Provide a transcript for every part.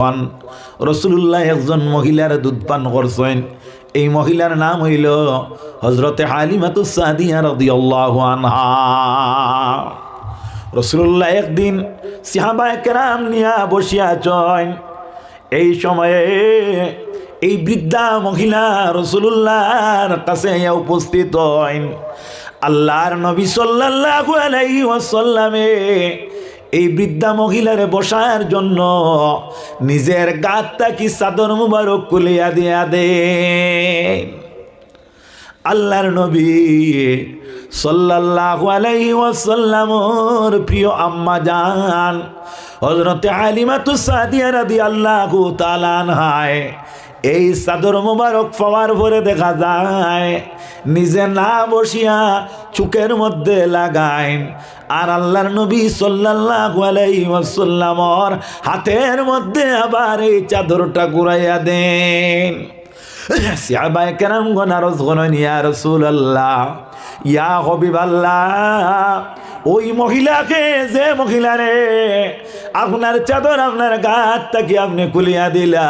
পান রাসূলুল্লাহ একজন মহিলার দুধ পান করছেন। এই মহিলার নাম হইল হযরতে হালিমাতুস সাদিয়া রাদিয়াল্লাহু আনহা। রাসূলুল্লাহ একদিন সাহাবায়ে কেরাম নিয়া বসিয়া আছেন। এই সময়ে এই বৃদ্ধা মহিলা রাসূলুল্লাহর কাছে উপস্থিত হন। আল্লাহর নবী সাল্লাল্লাহু আলাইহি ওয়াসাল্লামে এই বৃদ্ধা মহিলারে বসার জন্য নিজের গাতটা কি চাদর মুবারক খুলিয়া দিয়া দেন। আল্লাহর নবী সাল্লাল্লাহু আলাইহি ওয়াসাল্লামর প্রিয় আম্মা জান হযরতে হালিমাতুস সাদিয়া রাদিয়াল্লাহু তাআলা আনহা এই চাদর মুবারক পাওয়ার পরে দেখা যায় নিজে না বসিয়া চুকের মধ্যে লাগাইন আর আল্লাহর নবী সাল্লাল্লাহু আলাইহি ওয়াসাল্লামর হাতের মধ্যে আবার এই চাদরটা ঘুরাইয়া দেন। সাহাবায়ে কেরামগণ আরজ করেন, ইয়া রাসূলুল্লাহ, ইয়া হাবিবাল্লাহ, ওই মহিলাকে, যে মহিলারে আপনার চাদর আপনার গাত থেকে আপনি খুলিয়া দিলা,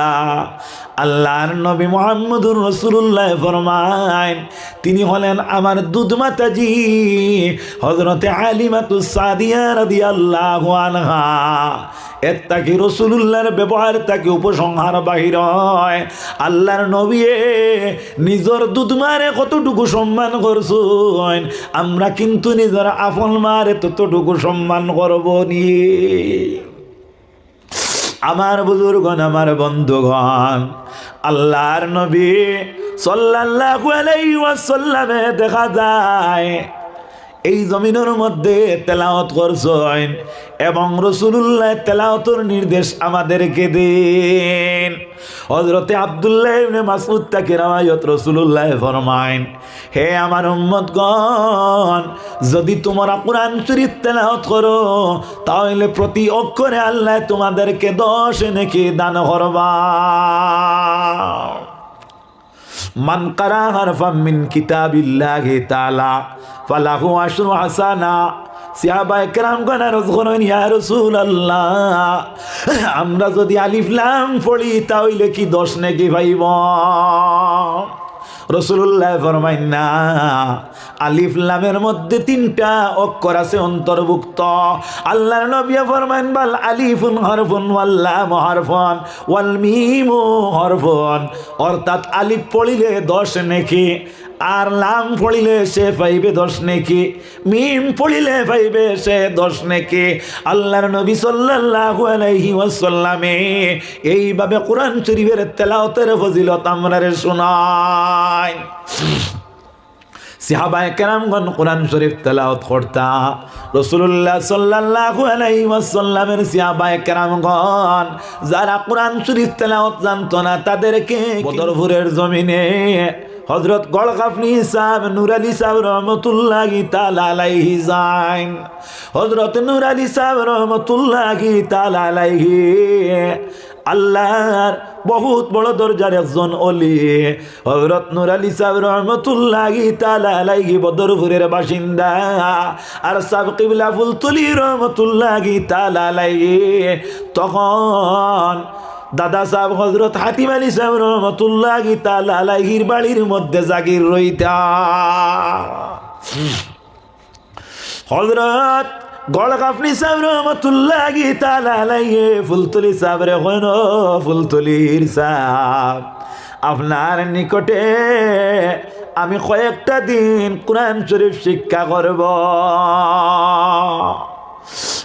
আল্লাহর নবী মুহাম্মদুর রাসূলুল্লাহ ফরমায় তিনি হলেন আমার দুধ মাতাজি হযরতে হালিমাতুস সাদিয়া রাদিয়াল্লাহু আনহা। এর তাকে রাসূলুল্লাহর ব্যবহার তাকে উপসংহার বাহির হয় আল্লাহর নবী নিজের দুধ মারে কতটুকু সম্মান করছেন, আমরা কিন্তু নিজের আপন মারে ততটুকু সম্মান করব নি। আমার বুজুর্গণ, আমার বন্ধুগণ, আল্লাহর নবী সাল্লাল্লাহু আলাইহি ওয়াসাল্লামে দেখা যায় এই জমিনের মধ্যে তেলাওয়াত করছেন এবং রাসূলুল্লাহ তেলাওয়াতের নির্দেশ আমাদেরকে দেন। হযরতে আব্দুল্লাহ ইবনে মাসউদ থেকে রওয়ায়াত, রাসূলুল্লাহ ফরমায়েন, হে আমার উম্মতগণ, যদি তোমরা কুরআন শরীফ তেলাওয়াত করো তাহলে প্রতি অক্ষরে আল্লাহ তোমাদেরকে 10 নেকি দান করবা। মান কারা হারফাম মিন কিতাবিল্লাহি তাআলা ফালাহু আশরু হাসানা। সাহাবায়ে কেরামগণ আরজ করেন, ইয়া রাসূলুল্লাহ, আমরা যদি আলিফ লাম পড়ি তাহলে কি 10 নেকি পাইব? রাসূলুল্লাহ ফরমাইন, না, আলিফ লামের মধ্যে 3টা অক্ষর আছে অন্তর্ভুক্ত। আল্লাহর নবী ফরমাইন, বাল আলিফুন হরফুন ওয়াল লাম হরফুন ওয়াল মিমু হরফুন, অর্থাৎ আলিফ পড়িলে 10 নেকি আর লাম পড়িলে সে পাইবে 10 নেকি, মিম পড়িলে পাইবে সে 10 নেকি। আল্লাহর নবী সাল্লাল্লাহু আলাইহি ওয়াসাল্লামে এইভাবে কোরআন শরীফের তেলাওয়াতের ফজিলত আমরারে শোনায়। সাহাবায়ে কেরামগণ কোরআন শরীফ তেলাওয়াত করতা। রাসূলুল্লাহ সাল্লাল্লাহু আলাইহি ওয়াসাল্লামের সাহাবায়ে কেরামগণ যারা কোরআন শরীফ তেলাওয়াত জানতো না তাদেরকে বদরপুরের জমিনে হযরত গলগাফনি সাহেব নূর আলী সাহেব রহমতুল্লাহি তাআলা আলাইহি যান। হযরত নূর আলী সাহেব রহমতুল্লাহি তাআলা আলাইহি আল্লাহর বহুত বড় দরজার একজন ওলি। হযরত নূর আলী সাহেব রহমতুল্লাহি তাআলা আলাইহি বদরপুরের বাসিন্দা। আর সাহেব কিবলা ফুলতলি রহমতুল্লাহি তাআলা আলাইহি তখন দাদা সাহেব হযরত হাতিম আলী সাহেব রহমতুল্লাহি তাআলা আলাইহির বাড়ির মধ্যে জাগির রইতা। হযরত গলগাফনি সাহেব রহমতুল্লাহি তাআলা আলাইহি ফুলতলি সাহেব রে কইন, ফুলতলির সাহেব, আপনার নিকটে আমি কয়েকটা দিন কোরআন শরীফ শিক্ষা করব।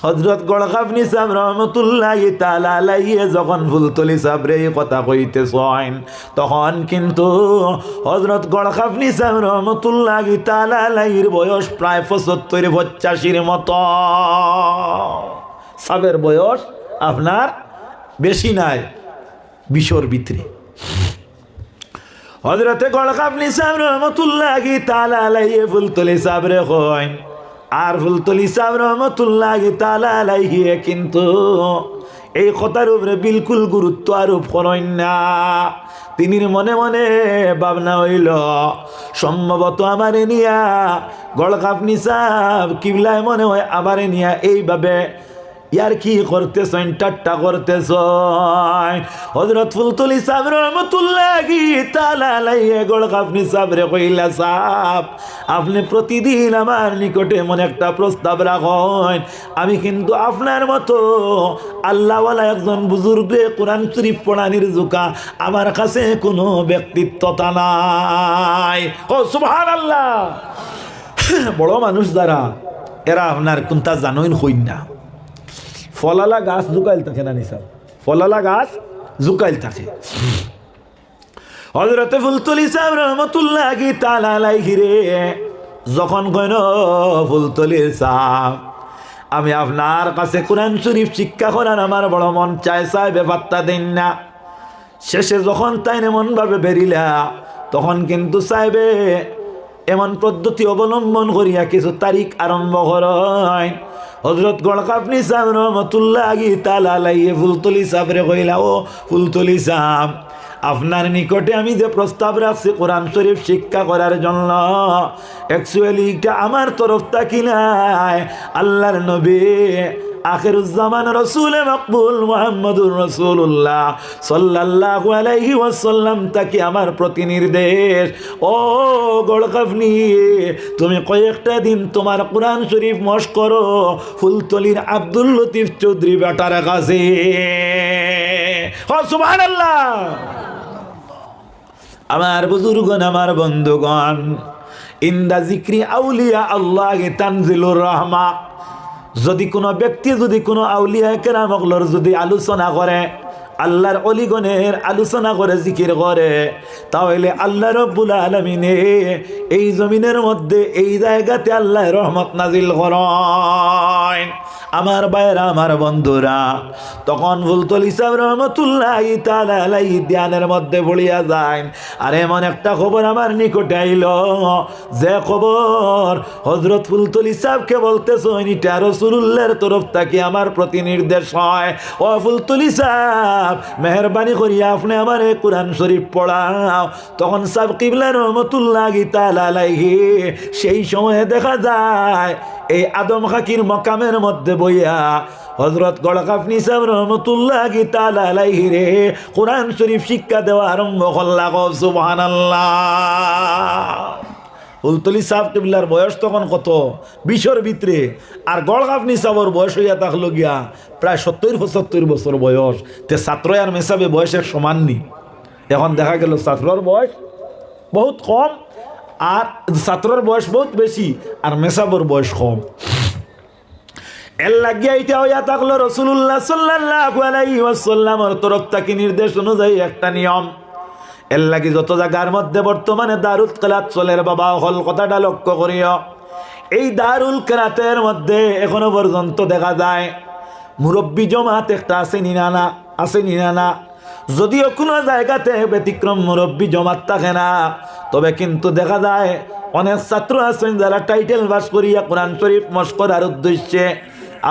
হযরত গলগাফনি সাহেব রহমতুল্লাহি তাআলা আলাইহি যখন ফুলতলি সাহেবের এই কথা কইতেছেন তখন কিন্তু হযরত গলগাফনি সাহেব রহমতুল্লাহি তাআলা আলাইহির বয়স প্রায় 75-85 মতো। সাহেবের বয়স আপনার বেশি নাই, 20-এর ভিতরে। হযরতে গলগাফনি সাহেব রহমতুল্লাহি তাআলা আলাইহি ফুলতলি সাহেবরে কইন, আর ফুলতলি সাহেব রহমতুল্লাহি তাআলা আলাইহি কিন্তু এই কথার উপরে বিলকুল গুরুত্ব আরোপ করেন না। তিনি মনে মনে ভাবনা হইল সম্ভবত আমারে নিয়া গলগাফনি সাহেব কিবলায় মনে হয় আমারে নিয়া এইভাবে ইয়ার কি করতেছেন, ঠাট্টা করতেছেন। হযরত ফুলতলি সাহেব রহমতুল্লাহি তাআলা আলাইহি গলকাফনি সাহেবরে কইলা, সাহেব আপনি প্রতিদিন আমার নিকটে এমন একটা প্রস্তাব রাখেন, আমি কিন্তু আপনার মতো আল্লাহওয়ালা একজন বুজুর্গে কোরআন শরীফ পড়ানির জোকা আমার কাছে কোনো ব্যক্তিত্বতা নাই। ও সুবহানাল্লাহ। বড় মানুষ যারা এরা আপনার কোনটা জানোইন হইন না, ফলালা গাছ জুকাইল থাকে না নিসাব, ফলালা গাছ জুকাইল থাকে। হযরতে ফুলতলি সাহেব রহমতুল্লাহি তাআলা আলাইহি রে যখন কইন, ফুলতলি সাহেব আমি আপনার কাছে কোরআন শরীফ শিক্ষা করার আমার বড় মন চায়, সাহেব ব্যাপারটা দেন না। শেষে যখন তাই এমন ভাবে বেরিলা, তখন কিন্তু সাহেবে এমন পদ্ধতি অবলম্বন করিয়া কিছু তারিখ আরম্ভ করেন। হযরত গলকাফনি সাহেব রহমতুল্লাহি তাআলা আলাইহি ফুলতলি সাহেবরে কইলা, ও ফুলতলি সাহেব আপনার নিকটে আমি যে প্রস্তাব রাখছি কোরআন শরীফ শিক্ষা করার জন্য, অ্যাকচুয়ালি এটা আমার তরফ থেকে নাই, আল্লাহর নবী আখিরুজ্জামান রাসূল মকবুল মুহাম্মদুর রাসূলুল্লাহ সাল্লাল্লাহু আলাইহি ওয়াসাল্লাম তাকে আমার প্রতি নির্দেশ। ও গলকাফনি তুমি কয়েকটা দিন তোমার কোরআন শরীফ মশক করো ফুলতলির আব্দুল লতিফ চৌধুরী বেটার কাছে। ও সুবহানাল্লাহ। আমার বুজুর্গণ, আমার বন্ধুগণ, ইন্দা জিক্রি আউলিয়া আল্লাহ তানজিলুর রাহমা। যদি কোনো ব্যক্তি যদি কোনো আউলিয়া কেরামকলর যদি আলোচনা করে, আল্লাহর অলিগণের আলোচনা করে, জিকির করে, তাহলে আল্লাহ রব্বুল আলামিনে এই জমিনের মধ্যে এই জায়গাতে আল্লাহ রহমত নাজিল করেন। আমার ভাইরা, আমার বন্ধুরা, তখন ফুলতলি সাহেব রহমতুল্লাহি তাআলা আলাইহি ধ্যানের মধ্যে পড়িয়া যায়। আর এমন একটা খবর আমার নিকটে আইল, যে খবর হযরত ফুলতলি সাহেবকে বলতেছেন এটা রাসূলুল্লাহর তরফ থেকে আমার প্রতি নির্দেশ হয়। ও ফুলতলি সাহেব মেহরবানি করিয়া আপনি আমার কোরআন শরীফ পড়াও। তখন সাহেব কিবলা রহমতুল্লাহি তাআলা আলাইহি সেই সময়ে দেখা যায় এই আদম খাকির মকামের মধ্যে বইয়া হযরত গলকাফনি সাহেব রহমতুল্লাহি তাআলা আলাইহি রে কোরআন শরীফ শিক্ষা দেওয়া আরম্ভ করলা। সুবহানাল্লাহ। ফুলতলি সাহেব কিবলার বয়স তখন কত, 20-এর ভিতরে, আর গলকাফনি সাহেবের বয়স হইয়া থাকলো গিয়া প্রায় 70-75 বছর বয়স। তে ছাত্র আর মেসাবে বয়সের সমান নি। এখন দেখা গেল ছাত্রর বয়স বহুত কম, আর ছাত্রর বয়স বহুত বেশি, আর মেসাবর বয়স কম। এর লাগিয়া এটা হইয়া থাকলো রাসূলুল্লাহ সাল্লাল্লাহু আলাইহি ওয়াসাল্লামের তরফ থেকে নির্দেশ অনুযায়ী একটা নিয়ম। এর লাগি যত জায়গার মধ্যে বর্তমানে দারুল কেরাত চলের বাবা হল, কথাটা লক্ষ্য করিও। এই দারুল কেরাতের মধ্যে এখনো পর্যন্ত দেখা যায় মুরব্বী জমাত একটা আছে নিনানা, আছে নিনানা। যদিও কোনো জায়গাতে ব্যতিক্রম মুরব্বী জমাত থাকে না, তবে কিন্তু দেখা যায় অনেক ছাত্র আছেন যারা টাইটেল পাস করিয়া কোরআন শরীফ মশক করার উদ্দেশ্যে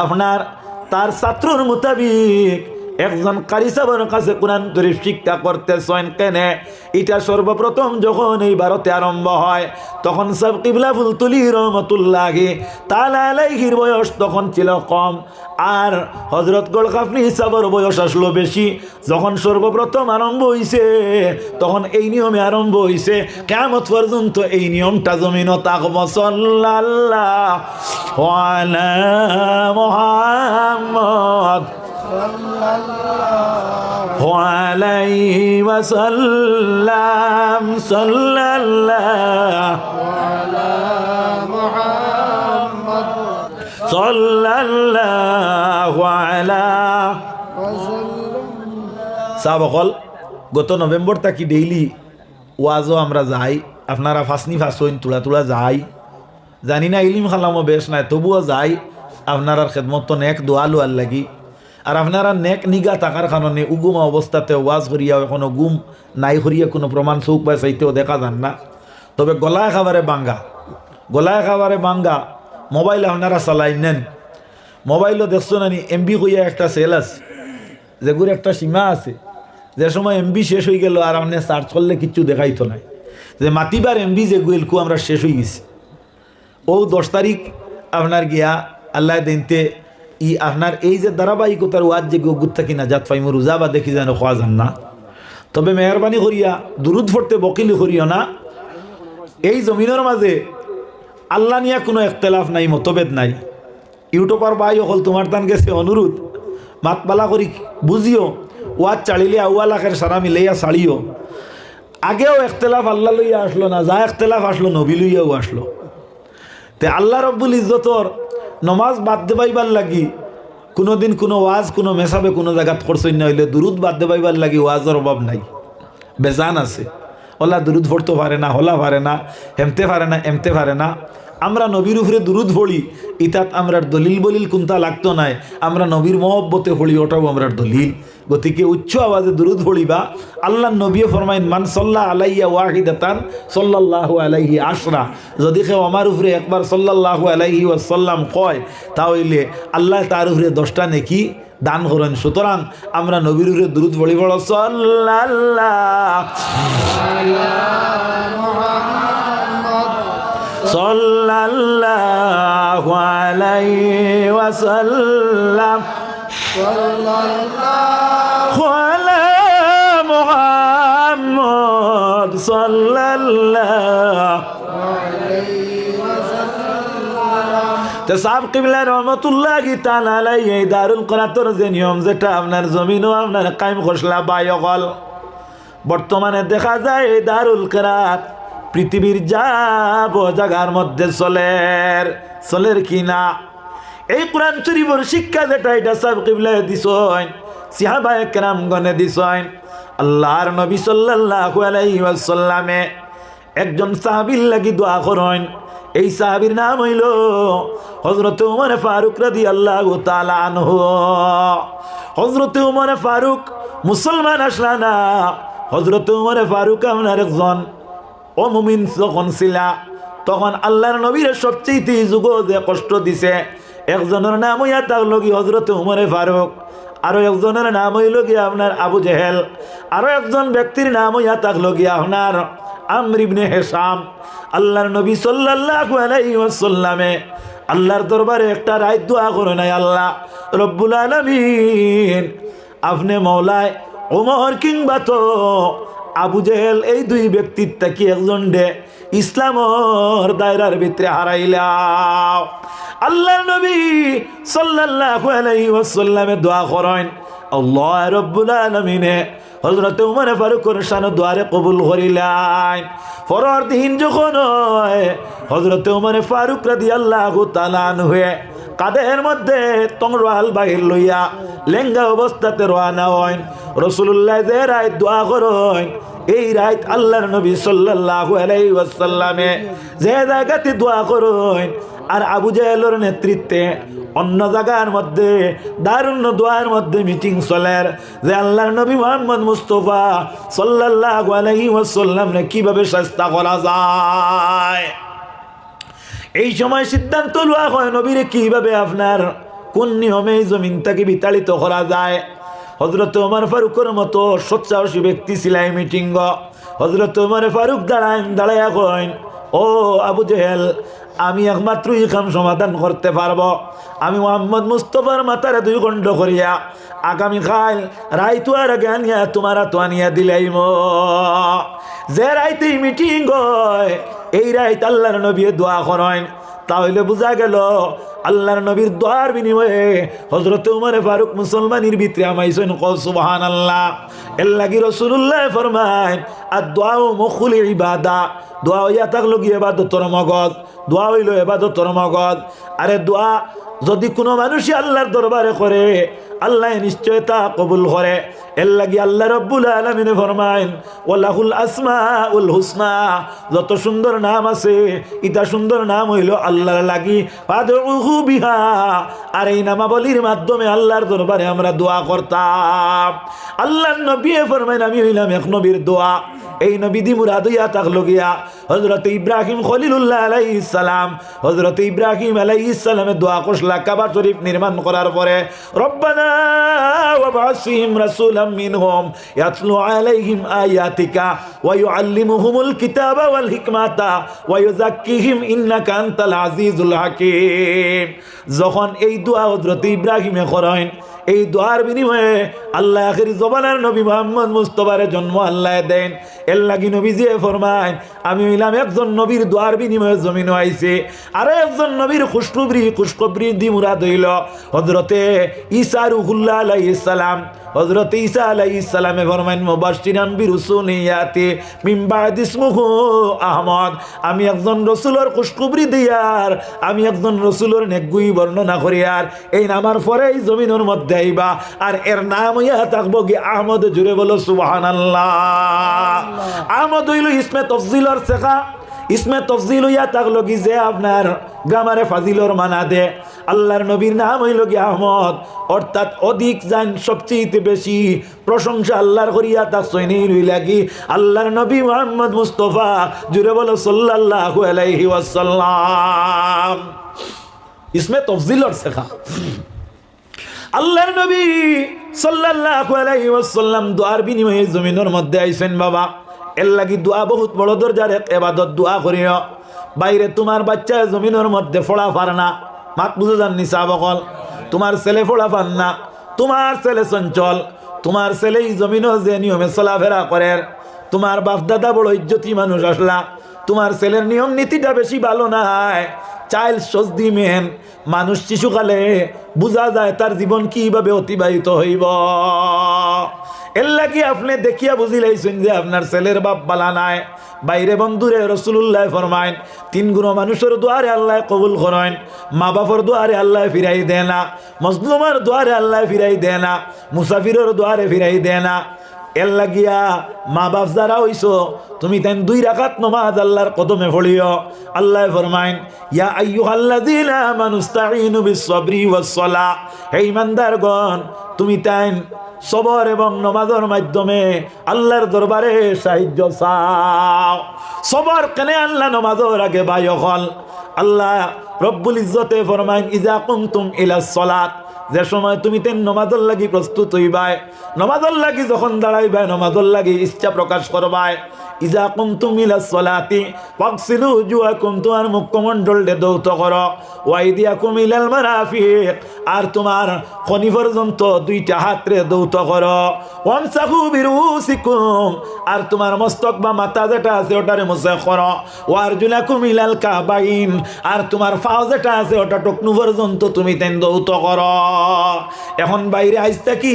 আপনার তার ছাত্রর মোতাবিক একজন কারি সাহেবের কাছে কোরআন শরীফ শিক্ষা করতেছেন। কেনে এটা সর্বপ্রথম যখন এই ভারতে আরম্ভ হয়, তখন সাহেব কিবলা ফুলতলি রহমতুল্লাহি তাআলা আলাইহির বয়স তখন ছিল কম, আর হযরত গলকাফনি সাহেবের বয়স আসলো বেশি। যখন সর্বপ্রথম আরম্ভ হইছে, তখন এই নিয়মে আরম্ভ হইছে, কিয়ামত পর্যন্ত এই নিয়মটা জমিনও থাকবো। সাল্লাল্লাহু আলা মুহাম্মদ সাল্লাল্লাহু আলাইহি ওয়াসাল্লাম। সাল্লাল্লাহু আলা মুহাম্মদ সাল্লাল্লাহু আলা ওয়াসাল্লাম। সাবকল গত নভেম্বর থেকে ডেইলি ওয়াজও আমরা যাই, আপনারা ফাসনি ফাসইন তুলা তুলা যাই, জানি না ইলিম খালামও বেশ নাই, তবুও যাই আপনার খেদমত তো নেক দোয়া লোয়ার লাগি। আর আপনারা নেক নিগা থাকার কারণে উগুমা অবস্থাতে ওয়াজ করিয়া কোনো গুম নাই করিয়া কোনো প্রমাণ চৌক বা চাইতেও দেখা যান না। তবে গলায় খাবারে বাঙ্গা, গলায় খাবারে বাঙ্গা মোবাইল আপনারা চালাই নেন। মোবাইলও দেখছো না নি এমবি কইয়া একটা সেল আছে, যেগুলো একটা সীমা আছে, যে সময় এমবি শেষ হয়ে গেল আর আপনি সার্চ করলে কিচ্ছু দেখাইতো নাই, যে মাতিবার এমবি যেগুলো আমরা শেষ হয়ে গেছি। ও 10 তারিখ আপনার গিয়া আল্লাহ দিনতে আপনার এই যে ধারাবাহিকতার ওয়াজ যে গুত্তা কিনা জাত ফাইমু রোজা বা দেখি যেন খোয়া যান না, তবে মেহরবানি করিয়া দুরুদ পড়তে বকিলি করিও না। এই জমিনের মাঝে আল্লাহ নিয়ে কোনো একতলাফ নাই, মতভেদ নাই। ইউটিউবার ভাই হল তোমার তান গেছে অনুরোধ, মাতবালা করি বুঝিও, ওয়াজ চালিলে আউয়া লাখের সারা মিলাইয়া ছাড়িও। আগেও একতলাফ আল্লাহ লইয়া আসলো না, যা একতলাফ আসলো নবী লইয়াও আসলো। তে আল্লাহ রব্বুল ইজ্জতর নমাজ বাদ দেবাইবার লাগি কোনোদিন কোনো ওয়াজ কোনো মেসাবে কোনো জায়গাত করছই না হইলে দুরুদ বাদ দেবাইবার লাগি ওয়াজের অভাব নাই, বেজান আছে। ওলা দুরুদ পড়তে পারে না, হলা পারে না, হেমতে পারে না, এমতে পারে না। আমরা নবীর উপরে দুরুদ পড়ি, ইতাত আমরার দলিল বলিল কোনটা লাগতো নাই, আমরা নবীর মহব্বতে পড়ি, ওটাও আমরার দলিল। গতিকে উচ্চ আওয়াজে দুরুদ পড়িবা। আল্লাহ নবী ফরমাইন মান সাল্লা আলাইয়া ওয়াহিদাতান সাল্লাল্লাহু আলাইহি আশরা। যদি কেউ আমার উপরে একবার সাল্লাল্লাহু আলাইহি ওয়াসাল্লাম কয়, তাহলে আল্লাহ তার উপরে 10টা নেকি দান করেন। সুতরাং আমরা নবীর উপরে দুরুদ পড়ি, বড় সাল্লাল্লাহু আলাইহি ওয়াসাল্লাম সাল্লাল্লাহু আলা মুহাম্মদ সাল্লাল্লাহু আলাইহি ওয়াসাল্লাম। তে সাহেব কিবলা রহমাতুল্লাহি তাআলা আলাইহি এই দারুল কিরাতের যে নিয়ম, যেটা আপনার জমিনও আপনার কায়েম করছলা বায়গল, বর্তমানে দেখা যায় এই দারুল কিরাত পৃথিবীর যাব জায়গার মধ্যে চলের কিনা। এই কোরআন শরীফের শিক্ষা যেটা, এটা সাহেব কিবলা দিছেন, সাহাবায়ে কেরামগণে দিছেন। আল্লাহর নবী সাল্লাল্লাহু আলাইহি ওয়াসাল্লামে একজন সাহাবীর লাগি দোয়া করেন। এই সাহাবীর নাম হইল হযরত ওমর ফারুক রাদিয়াল্লাহু তাআলা আনহু। হযরত ওমর ফারুক মুসলমান আসলা না, হযরত ওমর ফারুক আপনার একজন অমুমিন যখন ছিলা, তখন আল্লাহর নবীর সবচেয়ে যুগ যে কষ্ট দিছে, একজনের নাম হইয়া থাকলো কি হযরত ওমর ফারুক, আরো একজনের নাম হইল কি আপনার আবু জেহেল, আরো একজন ব্যক্তির নাম হইয়া থাকলো কি আপনার আমর ইবনে হিশাম। আল্লাহর নবী সাল্লাল্লাহু আলাইহি ওয়াসাল্লামে আল্লাহর দরবারে একটা রাত দোয়া করে নাই, আল্লাহ রব্বুল আলামিন আপনি মওলায় ওমর কিংবা তো আবু জেহেল এই দুই ব্যক্তির তাকি একজন ডে ইসলামর দায়রার ভিতরে হারাইলাও। আল্লাহর নবী সাল্লাল্লাহু আলাইহি ওয়াসাল্লামে দোয়া করেন, আল্লাহ রব্বুল আলামিনে হযরত ওমর ফারুকের শান দোয়ারে কবুল করিলেন। পরের দিন যখন হযরত ওমর ফারুক রাদিয়াল্লাহু তাআলা আনহু কাদের মধ্যে তংরাল বাহির লইয়া লেঙ্গা অবস্থাতে রওনা হন, রাসূলুল্লাহ যে রাত দোয়া করেন, এই রাত আল্লাহর নবী সাল্লাল্লাহু আলাইহি ওয়াসাল্লামে যে জায়গাতে দোয়া করেন, আর আবু জেহেলের নেতৃত্বে অন্য জায়গার মধ্যে দারুণ দোয়ার মধ্যে মিটিং চলে যে আল্লাহর নবী মুহাম্মদ মুস্তাফা সাল্লাল্লাহু আলাইহি ওয়াসাল্লাম রে কিভাবে শাস্তা করা যায়। এই সময় সিদ্ধান্ত লওয়া হয় নবীরে কিভাবে আপনার কোন নিয়মে এই জমিনটাকে বিতাড়িত করা যায়। হযরত ওমর ফারুকের মতো সৎসাহসী ব্যক্তি ছিল এই মিটিং। হযরত ওমর ফারুক দাঁড়াইয়া কইন, ও আবু জেহেল, আমি একমাত্র এই কাম সমাধান করতে পারবো। আমি মুহাম্মদ মুস্তাফার মাথারে 2 খণ্ড করিয়া আগামীকাল রাইতো আর আগে আনিয়া তোমার তো আনিয়া দিলাইম। যে রাইতে মিটিং হয় এই রাইত আল্লাহর নবী দোয়া করেন, তাহলে বোঝা গেল আল্লাহর নবীর দোয়ার বিনিময়ে হযরত ওমর ফারুক মুসলমানের ভিতরে আমাইছেন। কল সুবহানাল্লাহ। এর লাগি রাসূলুল্লাহ ফরমায়, আর দোয়া মুখুল ইবাদা, দোয়া হইয়া থাকলো কি ইবাদতের মগজ, দোয়া হইল ইবাদতের মগজ। আরে দোয়া যদি কোনো মানুষই আল্লাহর দরবারে করে, আল্লাহ নিশ্চয় তা কবুল করে। এর লাগি আল্লাহ রব্বুল আলামিন ফরমায়েন, ওয়ালাহুল আসমাউল হুসনা, যত সুন্দর নাম আছে ইটা সুন্দর নাম হইল আল্লাহর লাগি, ফাদউহু বিহা, আর এই নামাবলীর মাধ্যমে আল্লাহর দরবারে আমরা দোয়া করতাম। আল্লাহর নবী ফরমায়েন, আমি হইলাম এক নবীর দোয়া। এই নবীদি মুরাদ হইয়া থাকলো গিয়া হযরত ইব্রাহিম খলিলুল্লাহ আলাইহিস সালাম, হযরত ইব্রাহিম আলাইহিস সালামের দোয়া কসলা কাবা শরীফ নির্মাণ করার পরে রব্বানা ওয়াবআস ফীহিম রাসূলাম মিনহুম ইয়াতলু আলাইহিম আয়াতিকা ওয়া ইউআল্লিমুহুমুল কিতাবা ওয়াল হিকমাতা ওয়া ইউযাক্কিহিম ইন্নাকা আনতাল আজিজুল হাকীম। যখন এই দোয়া হযরত ইব্রাহিমে করেন, এই দোয়ার বিনিময়ে আল্লাহ আখির জমানার নবী মুহাম্মদ মুস্তাফার জন্ম আল্লাহ দেন। এর লাগি নবীজি ফরমায় আমি হইলাম একজন নবীর দোয়ার বিনিময়ে জমিন আইছে, আর একজন নবীর খুশখবরি দি মুরাদ হইল হযরতে ঈসা রূহুল্লাহ আলাইহিস সালাম। হযরত ঈসা আলাইহিস সালামে ফরমায়েন মুবাশশিরান বিরসুলিন ইয়াতি মিন বাদি ইসমুহু আহমদ, আমি একজন রাসূলের খুশখবরি দিয়ার, আমি একজন রাসূলের নেকগুই বর্ণনা করিয়ার এই নামার পরে এই জমিনের মধ্যে আইবা, আর এর নাম হইয়া থাকবো কি আহমদ। জুড়ে বলো সুবহানাল্লাহ। আহমদ হইল ইসমে তফজিলর শেখা। ইসমে তফজিল হইয়া থাকলো কি যে আপনার গ্রামারে ফাজিলর মানা দে। আল্লাহর নবীর নাম হইল কি আহমদ, অর্থাৎ অধিক জান সবচেয়ে বেশি প্রশংসা আল্লাহর করিয়া তার সৈনিক হইলা কি আল্লাহর নবী মুহাম্মদ মুস্তাফা। জুড়ে বলো সাল্লাল্লাহু আলাইহি ওয়াসাল্লাম। ইসমে তফজিলর শেখা। আল্লাহর নবী সাল্লাল্লাহু আলাইহি ওয়াসাল্লাম দোয়ার বিনিময়ে জমিনের মধ্যে আইছেন বাবা। এর লাগি দোয়া বহুত বড় দরজার এক ইবাদত। দোয়া করিও বাইরে তোমার বাচ্চা জমিনের মধ্যে ফোড়া পার না, মাত বুঝে যান নিসা বকল, তোমার ছেলে ফোড়া পান না, তোমার ছেলে চঞ্চল, তোমার ছেলে এই জমিনও যে নিয়মে চলাফেরা করে, তোমার বাপ দাদা বড় ইজ্জতি মানুষ আসলা, তোমার ছেলের নিয়ম নীতিটা বেশি ভালো নাই, চাইল্ড সজদি মেন, মানুষ শিশুকালে বুঝা যায় তার জীবন কিভাবে অতিবাহিত হইব। এর লাগি আপনি দেখিয়া বুঝি লাইছেন যে আপনার ছেলের বাপ বালা নাই। বাইরে বন্ধুরে রাসূলুল্লাহ ফরমায়েন 3 গুণ মানুষের দুয়ারে আল্লাহ কবুল করেন, মা বাপর দুয়ারে আল্লাহ ফিরাই দেয় না, মজলুমের দুয়ারে আল্লাহ ফিরাই দেয় না, মুসাফিরের দুয়ারে ফিরাই দেয় না। এর লাগিয়া মা বাপ যারা হইছো তুমি তেন 2 রাকাত নামাজ আল্লাহর কদমে পড়িও। আল্লাহ ফরমায়েন ইয়া আইয়ুহাল্লাযীনা আমানুস্তাঈনু বিস-সাবরি ওয়াস-সালাহ, হে ঈমানদারগণ তুমি তেন সবর এবং নামাজের মাধ্যমে আল্লাহর দরবারে সাহায্য চাও। সবর কেনে আল্লাহ নামাজের আগে বায়ু হল। আল্লাহ রব্বুল ইজ্জতে ফরমায়েন ইজা কুনতুম ইলাস সালাত, যে সময় তুমি তেন নামাজের লাগি প্রস্তুত হইবাই, নামাজের লাগি যখন দাঁড়াইবাই, নামাজের লাগি ইচ্ছা প্রকাশ করবাই, ইজা কুনতুম ইলাস সালাতি ফাগসিলু উজুহাকুম, তোমার মুখমণ্ডল ধৌত করো, ওয়াইদিয়াকুম ইলাল মারাফিক, আর তোমার খনি পর্যন্ত 2টা হাতরে ধৌত করো, ওয়ামসাহু বিরুসিকুম, আর তোমার মস্তক বা মাথা যেটা আছে ওটারে মুছে করো, ওয়ারজুলাকুম ইলাল কাবাইন, আর তোমার পাও যেটা আছে ওটা টকনু পর্যন্ত তুমি তেন ধৌত করো। এখন বাইরে আইসটা কি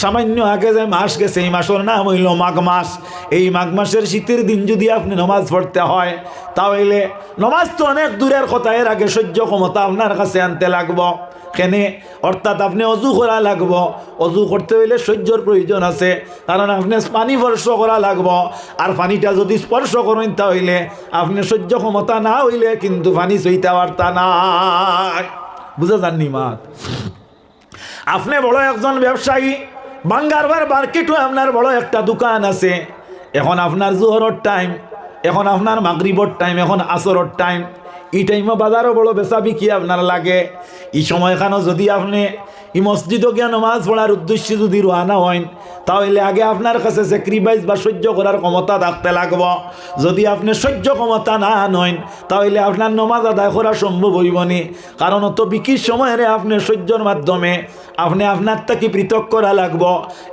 সামান্য আগে যে মাস গেছে, এই মাসের নাম হইল মাঘ মাস। এই মাঘ মাসের শীতের দিন যদি আপনি নামাজ পড়তে হয় তাহলে নামাজ তো অনেক দূরের কথা, এর আগে সহ্য ক্ষমতা আপনার কাছে আনতে লাগবো। কেনে অর্থাৎ আপনি অজু করা লাগবো। অজু করতে হইলে সহ্যর প্রয়োজন আছে, কারণ আপনি পানি স্পর্শ করা লাগবো, আর পানিটা যদি স্পর্শ করেন তাহলে আপনি সহ্য ক্ষমতা না হইলে কিন্তু পানি সইতে পারতা নাই। বুঝা যাননি মাত? আপনি বড় একজন ব্যবসায়ী, বাঙ্গারবার মার্কেটও আপনার বড় একটা দোকান আছে, এখন আপনার জোহরের টাইম, এখন আপনার মাগরিবর টাইম, এখন আসরের টাইম, এই টাইমে বাজারও বড় বেচা বিকি আপনার লাগে। এই সময়খানো যদি আপনি এই মসজিদও গিয়া নামাজ পড়ার উদ্দেশ্যে যদি রওনা হন তাহলে আগে আপনার কাছে স্যাক্রিফাইস বা সহ্য করার ক্ষমতা থাকতে লাগব। যদি আপনি সহ্য ক্ষমতা না নন তাহলে আপনার নামাজ আদায় করা সম্ভব হইব নি, কারণ অত বিকির সময়ের আপনি সহ্যর মাধ্যমে আপনি আপনার থেকে পৃথক করা লাগব।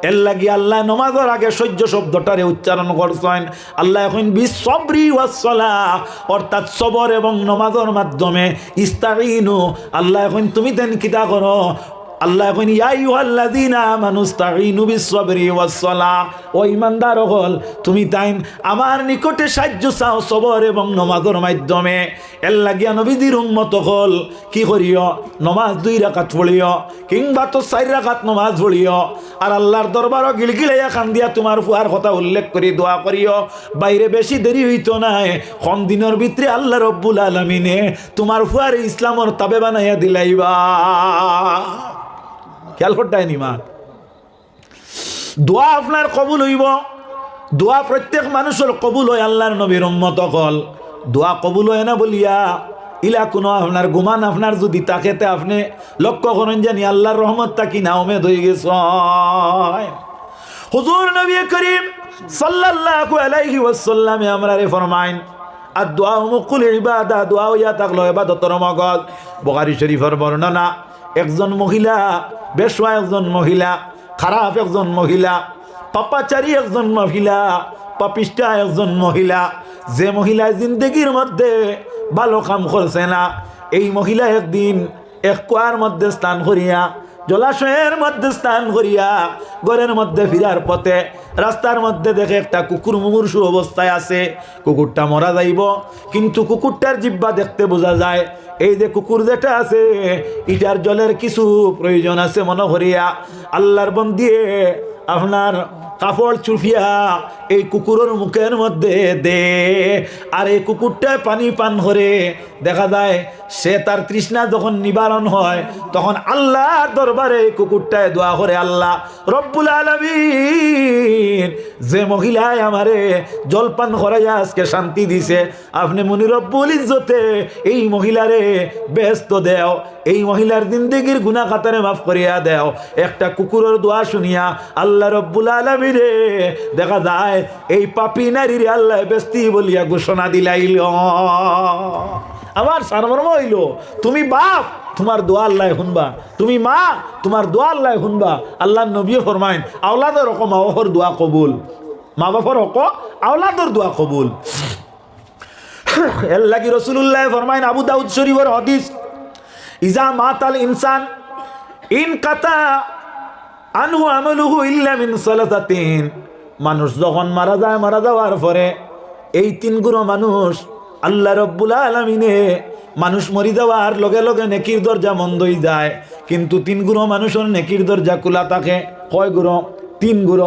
এর লাগি আল্লাহ নামাজের আগে সহ্য শব্দটারে উচ্চারণ করছেন। আল্লাহ এখন বিস-সাবরি ওয়াস-সালাহ, অর্থাৎ সবর এবং নামাজের মাধ্যমে ইস্তাঈনু, আল্লাহ এখন তুমি তেন কিতা করো, আল্লাহ এখন ইয়া আইয়ুহাল্লাযীনা আমানুস্তাঈনু বিস-সাবরি ওয়াস-সালাহ, ও ঈমানদার হল তুমি তাই আমার নিকটে সাহায্য চাও সবর এবং নামাজের মাধ্যমে। এর লাগিয়া নবীজির উম্মত হল কি করিও, নামাজ 2 রাকাত পড়িও কিংবা তো 4 রাকাত নামাজ পড়িও, আর আল্লাহর দরবারও গিলগিলাইয়া কান্দিয়া তোমার ফুয়ার কথা উল্লেখ করি দোয়া করিও। বাইরে বেশি দেরি হইতো নাই, কম দিনের ভিতরে আল্লাহ রব্বুল আলামিনে তোমার ফুয়ার ইসলামর তাবে বানাইয়া দিলাইবা। খেয়াল করতে নি মা, দোয়া আপনার কবুল হইব। দোয়া প্রত্যেক মানুষের কবুল হয়। আল্লাহর নবীর উম্মত হল দোয়া কবুল হয় না বলিয়া ইলা কোনো আপনার গুমান আপনার যদি তাকেতে আপনি লক্ষ্য করেন জানি আল্লাহর রহমতটা কি না উমেদ হয়ে গেছে। হুজুর নবী করিম সাল্লাল্লাহু আলাইহি ওয়াসাল্লাম আমরারে ফরমাইন আর দোয়া মুকুল ইবাদা, দোয়া হইয়া থাকলো ইবাদতের মগজ। বুখারী শরীফের বর্ণনা, একজন মহিলা, বেশ্যা একজন মহিলা, খারাপ একজন মহিলা, পাপাচারী একজন মহিলা, পাপিষ্টা একজন মহিলা, যে মহিলা জিন্দগির মধ্যে ভালো কাম করছে না, এই মহিলা একদিন এক কুয়ার মধ্যে স্নান করিয়া, জলাশয়ের মধ্যে স্নান করিয়া ঘরের মধ্যে ফিরার পথে রাস্তার মধ্যে দেখে একটা কুকুর মুমূর্ষু অবস্থায় আছে। কুকুরটা মরা যাইব, কিন্তু কুকুরটার জিহ্বা দেখতে বোঝা যায় এই যে কুকুর যেটা আছে এটার জলের কিছু প্রয়োজন আছে মনে করিয়া আল্লাহর বন্দিয়ে আপনার কাপড় চুপিয়া এই কুকুরের মুখের মধ্যে দে, আর এই কুকুরটা পানি পান করে দেখা যায় সে তার তৃষ্ণা যখন নিবারণ হয় তখন আল্লাহর দরবারে এই কুকুরটায় দোয়া করে, আল্লাহ রব্বুল আলামিন যে মহিলায় আমারে জলপান করাইয়া আজকে শান্তি দিছে, আপনি মুনি রব্বুল ইজ্জতে এই মহিলারে ব্যস্ত দেও, এই মহিলার জিন্দেগির গুনাহ খাতারে মাফ করিয়া দেও। একটা কুকুরের দোয়া শুনিয়া আল্লাহ রব্বুল আলামিনে দেখা যায় এই পাপী নারীর আল্লাহ বেস্তি বলিয়া ঘোষণা দিলাইল। আমার সারমর্ম হইল, তুমি বাপ তোমার দোয়া আল্লাহ শুনবা, তুমি মা তোমার দোয়া আল্লাহ শুনবা। আল্লাহ নবী ফরমাইন আওলাদের রকম আওহর দোয়া কবুল, মা বাপর হক আওলাদর দোয়া কবুল। এর লাগি রাসূলুল্লাহ ফরমাইন আবু দাউদ শরীফের হাদিস, ইজা মাতাল ইনসান ইন কাতা আনহু আমালুহু ইল্লা মিন সালাসাতিন, মানুষ যখন মারা যায়, মারা যাওয়ার পরে এই তিন গুণ মানুষ আল্লাহ রব্বুল আলামিনে মানুষ মরি যাওয়ার লগে লগে নেকির দরজা বন্ধ হয়ে যায়, কিন্তু তিন গুণ মানুষের নেকির দরজা খোলা থাকে। কয় গুণ? তিন গুণ।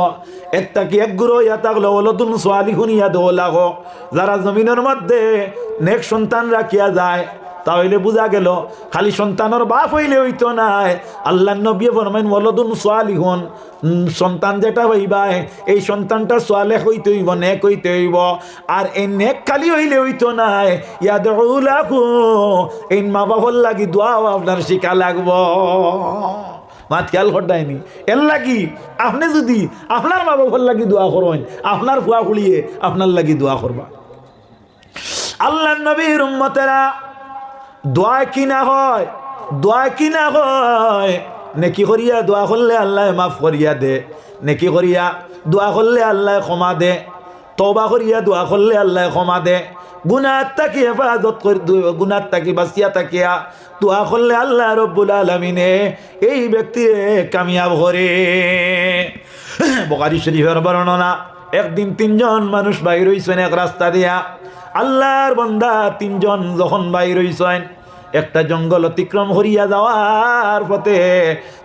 একটা কি এক গুণ ইয়া থাকলো ওয়ালাদুন সালিহুন ইয়াদউলাহু, যারা জমিনের মধ্যে নেক সন্তান রাখিয়া যায়, তাহলে বোঝা গেল খালি সন্তানের বাপ হইলে হইতো নাই। আল্লাহ নবী ফরমাইন ওয়ালাদুন সালিহুন, সন্তান যেটা হইবাই এই সন্তানটা সালেহ হইতে হইব, নেক হইতে হইব। আর এই নেক খালি হইলে হইতো নাই, ইয়াদউলাহু, এই মা বাবার লাগি দোয়াও আপনার শিখা লাগবো। মাত খেয়াল করতাইনি এর লাগি আপনি যদি আপনার মা বাবার লাগি দোয়া করেন, আপনার ফুয়া খুলিয়ে আপনার লাগি দোয়া করবা। আল্লাহ নবীর উম্মতেরা দোয়া কি না হয়, দোয়া কি না হয়, নেকি করিয়া দোয়া করলে আল্লাহ মাফ করিয়া দে, নেকি করিয়া দোয়া করলে আল্লাহ ক্ষমা দে, তওবা করিয়া দোয়া করলে আল্লাহ ক্ষমা দে, গুনাহ তাকি হেফাজত করে, গুনাহ তাকি বাঁচিয়া থাকিয়া দোয়া করলে আল্লাহ রব্বুল আলামিনে এই ব্যক্তিরে কামিয়াব করে। বুখারী শরীফের বর্ণনা, একদিন তিনজন মানুষ বাইর হইছেন এক রাস্তা দিয়া, আল্লাহর বান্দা তিনজন যখন বাইর হইছেন একটা জঙ্গল অতিক্রম করিয়া যাওয়ার পথে,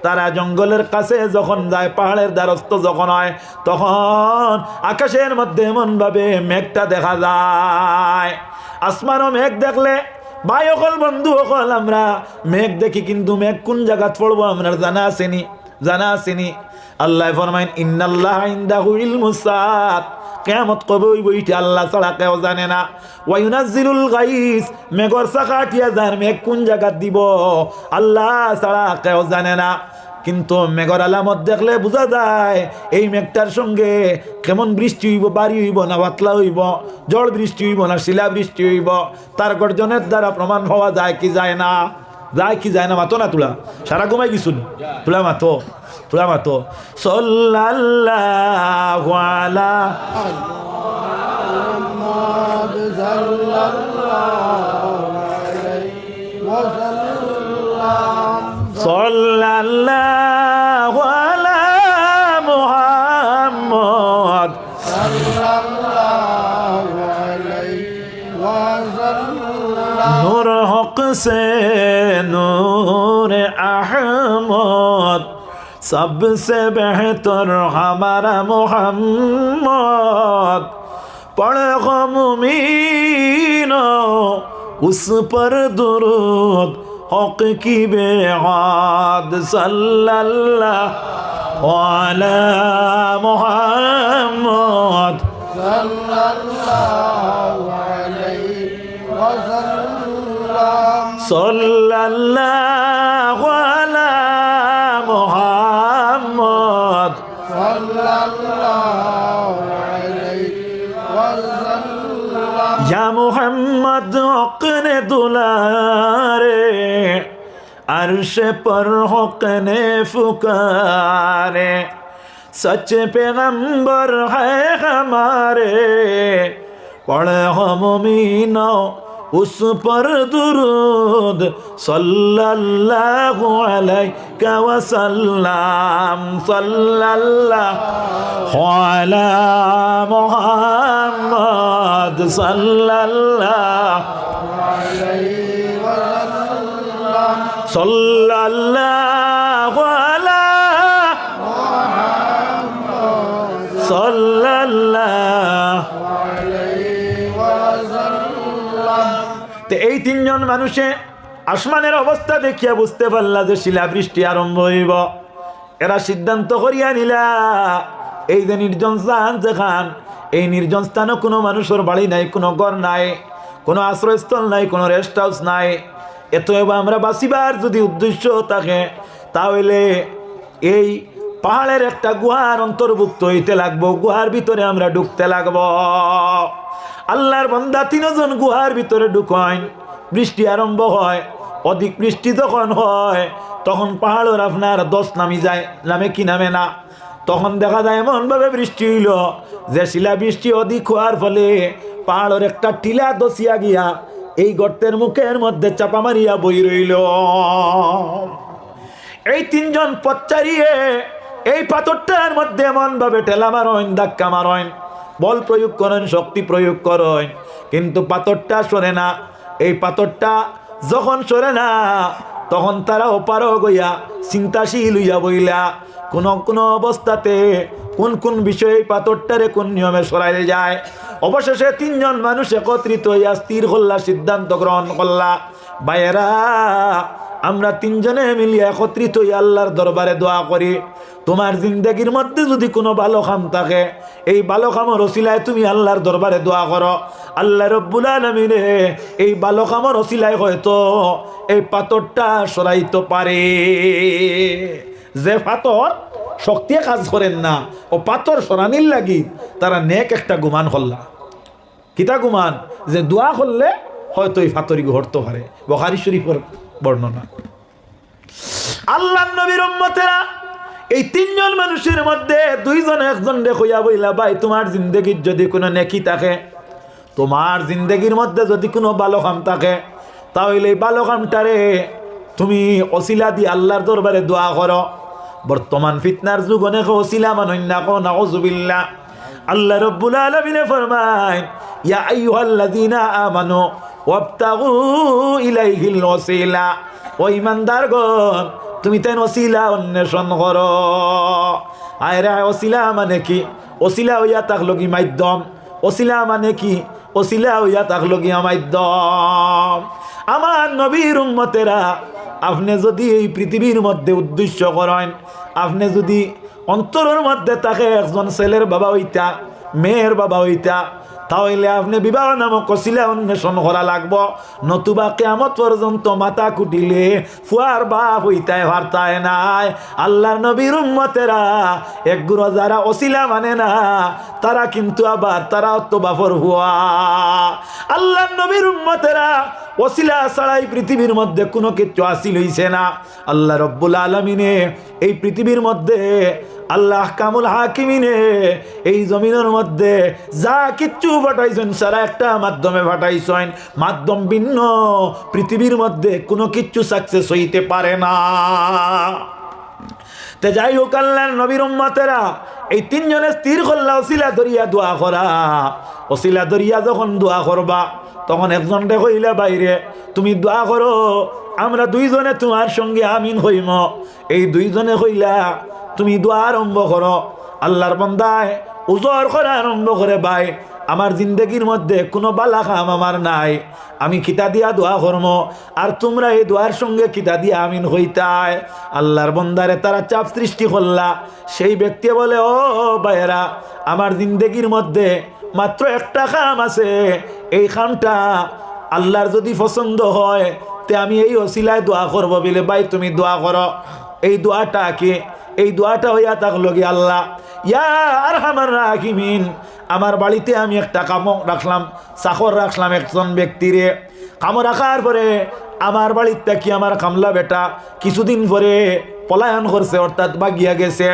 তারা জঙ্গলের কাছে যখন যায়, পাহাড়ের দ্বারস্থ যখন হয়, তখন আকাশের মধ্যে এমন ভাবে মেঘটা দেখা যায়। আসমানও মেঘ দেখলে ভাই অকল বন্ধু অকল আমরা মেঘ দেখি, কিন্তু মেঘ কোন জায়গাত পড়বো আমরা জানা আসেনি, জানা আসেনি। আল্লাহ ফরমাইন ইন্নাল্লাহ ইনদাহু ইলমুস সাআত, কিয়ামত কবে হইব এটা আল্লাহ ছাড়া কেউ জানে না। ওয়া ইউনাজ্জিলুল গাইস, মেঘর সাকাটিয়া যার মেঘ কোন জায়গাত দিব আল্লাহ ছাড়া কেউ জানে না। কিন্তু মেঘর আলামত দেখলে বোঝা যায় এই মেঘটার সঙ্গে কেমন বৃষ্টি হইব, বাড়ি হইব না পাতলা হইব, ঝড় বৃষ্টি হইব না শিলা বৃষ্টি হইব, তার গর্জনের দ্বারা প্রমাণ হওয়া যায় কি যায় না, যায় কি যায় না। মাতো না তোলা, সারা ঘুমাই গেছুন, তোলা মাতো, তোলা মাতো। সাল্লাল্লাহু আলা মুহাম্মাদ সাল্লাল্লাহু আলা মুহাম্মাদ সাল্লাল্লাহু আলাইহি ওয়াসাল্লাম। নূর হক সে নূর আহমদ, सबसे बेहतर हमारा मोहम्मद, पढ़ो मुमीनो उस पर दुरूद, हक की बेआद सल्लल्लाहु अलैहि मुहम्मद। সাল্লাল্লাহু আলা মুহাম্মদ ইয়া মুহাম্মদ হকনে দুলারে अर्श पर हुक्ने फुकारे सच पैगंबर है हमारे पढ़े हो मुमीनो उस पर दुरूद सल्लल्लाहु अलैहि वसल्लम सल्लल्लाहु अला मुहम्मद सल्लल्लाहु अलैहि सल्लल्लाहु अला मुहम्मद सल्लल्लाहु अलैहि वसल्लम। তো এই তিনজন মানুষে আসমানের অবস্থা দেখিয়া বুঝতে পারলা যে শিলাবৃষ্টি আরম্ভ হইব। এরা সিদ্ধান্ত করিয়া নিলা এই যে নির্জন স্থান যেখান, এই নির্জন স্থানে কোনো মানুষের বাড়ি নাই, কোনো ঘর নাই, কোনো আশ্রয়স্থল নাই, কোনো রেস্ট হাউস নাই। এতএব আমরা বাঁচিবার যদি উদ্দেশ্য থাকে তাহলে এই পাহাড়ের একটা গুহার অন্তর্ভুক্ত হইতে লাগবো, গুহার ভিতরে আমরা ঢুকতে লাগবো। আল্লাহর বান্দা তিনজন গুহার ভিতরে ঢুকেন। বৃষ্টি আরম্ভ হয়, অধিক বৃষ্টি যখন হয় তখন পাহাড়ের আপনার দশ নামি যায়, নামে কি নামে না। তখন দেখা যায় এমনভাবে বৃষ্টি হইল যে শিলা বৃষ্টি অধিক হওয়ার ফলে পাহাড়ের একটা টিলা দছিয়া গিয়া এই গর্তের মুখের মধ্যে চাপা মারিয়া বই রইল। এই তিনজন পথচারিয়ে এই পাথরটার মধ্যে এমন ভাবে ঠেলা মারেন, ধাক্কা মারেন, বল প্রয়োগ করেন, শক্তি প্রয়োগ করেন, কিন্তু পাথরটা সরে না। এই পাথরটা যখন সরে না তখন তারা ওপারও গইয়া চিন্তাশীল হইয়া বইলা কোন কোন অবস্থাতে কোন কোন বিষয়ে পাথরটারে কোন নিয়মে সরাইলে যায়। অবশেষে তিনজন মানুষ একত্রিত হইয়া স্থির করলা, সিদ্ধান্ত গ্রহণ করলা, ভাইয়েরা আমরা তিনজনে মিলিয়ে একত্রিত হইয়া আল্লাহর দরবারে দোয়া করি। তোমার জিন্দগির মধ্যে যদি কোনো ভালো কাম থাকে, এই ভালো কামের ওসিলায় তুমি আল্লাহর দরবারে দোয়া করো। আল্লাহ রব্বুল আলামিন এই ভালো কামের ওসিলায় হয়তো এই পাথরটা সরাইতে পারে। যে পাথর শক্তি কাজ করেন না, ও পাথর সরানির লাগি তারা নেক একটা গুমান করলা। কিতা গুমান? যে দোয়া করলে হয়তো এই পাথরই ঘটতে পারে। বুখারী শরীফের বর্ণনা। আল্লাহর নবীর উম্মতেরা এই তিনজন মানুষের মধ্যে দুইজন একজন দেখইয়া বইলা, ভাই তোমার জিন্দগির যদি কোনো নেকি থাকে, তোমার জিন্দগির মধ্যে যদি কোনো ভালো কাম থাকে, তাহলে এই ভালো কামটারে তুমি ওসিলা দিয়ে আল্লাহর দরবারে দোয়া করো। বর্তমান ফিতনার যুগ অনেক ওসিলা মানেন না, কো নাউযুবিল্লাহ। আল্লাহ রাব্বুল আলামিন ফরমায়, ইয়া আইয়ুহাল্লাযীনা আমানু ওয়াবতাগু ইলাইহিল ওসিলা। ও ঈমানদারগণ, তুমি তাই ওসিলা অন্বেষণ করো। আয়রা ওসিলা মানে কি? ওসিলা হইয়া থাকলো কি মাধ্যম। ওসিলা মানে কি? ওসিলা হইয়া থাকলো কি মাধ্যম। আমার নবীর উম্মতেরা, আপনি যদি এই পৃথিবীর মধ্যে উদ্দেশ্য করেন, আপনি যদি অন্তরের মধ্যে তাকে একজন ছেলের বাবা হইতা, মেয়ের বাবা হইতা, তাহলে আপনি বিবাহ নামক ওসিলা অন্বেষণ করা লাগবো। নতুবা কিয়ামত পর্যন্ত মাথা কুটিলে ফুয়ার বাপ হইতায় ভারতায় নাই। আল্লাহর নবীর উম্মতেরা একগুলো যারা ওসিলা মানে না, তারা কিন্তু আবার তারাও তো বাপর হুয়া। আল্লাহর নবীর উম্মতেরা ওসিলা ছাড়াই পৃথিবীর মধ্যে কোনো কিছু হাসিল হইছে না। আল্লাহ রব্বুল আলামিনে এই পৃথিবীর মধ্যে, আল্লাহ কামুল হাকিমিনে এই জমিনের মধ্যে যা কিচ্ছু পাঠাইছেন সারা একটা মাধ্যমে পাঠাইছেন। মাধ্যম ভিন্ন পৃথিবীর মধ্যে কোনো কিচ্ছু সাকসেস হইতে পারে না। তে যাই হোক, আল্লাহর নবীর উম্মতেরা এই তিনজনে স্থির করলা ওসিলা ধরিয়া দোয়া করা। ওসিলা ধরিয়া যখন দোয়া করবা, তখন একজনকে কইলা, বাইরে তুমি দোয়া করো, আমরা দুইজনে তোমার সঙ্গে আমিন হইম। এই দুইজনে কইলা তুমি দোয়া আরম্ভ করো। আল্লাহর বান্দায় উজর করা আরম্ভ করে, ভাই আমার জিন্দগির মধ্যে কোনো বালা কাম আমার নাই, আমি কিতা দিয়া দোয়া করম, আর তোমরা এই দোয়ার সঙ্গে কিতা দিয়া আমিন হইতায়। আল্লাহর বন্দারে তারা চাপ সৃষ্টি করলা। সেই ব্যক্তি বলে, ও ভাইয়েরা, আমার জিন্দগির মধ্যে মাত্র একটা কাম আছে, এই কামটা আল্লাহর যদি পছন্দ হয় তে আমি এই ওসিলায় দোয়া করবো বলে। ভাই তুমি দোয়া করো। এই দোয়াটা কি? এই দোয়াটা হইয়া থাকলো কি, আল্লাহ ইয়া আরহামার রাহিমিন, আমার বাড়িতে আমি একটা কাম রাখলাম, চাকর রাখলাম একজন ব্যক্তিরে। কাম রাখার পরে আমার বাড়িতে কি আমার কামলা বেটা কিছুদিন পরে পলায়ন করছে, অর্থাৎ বাগিয়া গেছে।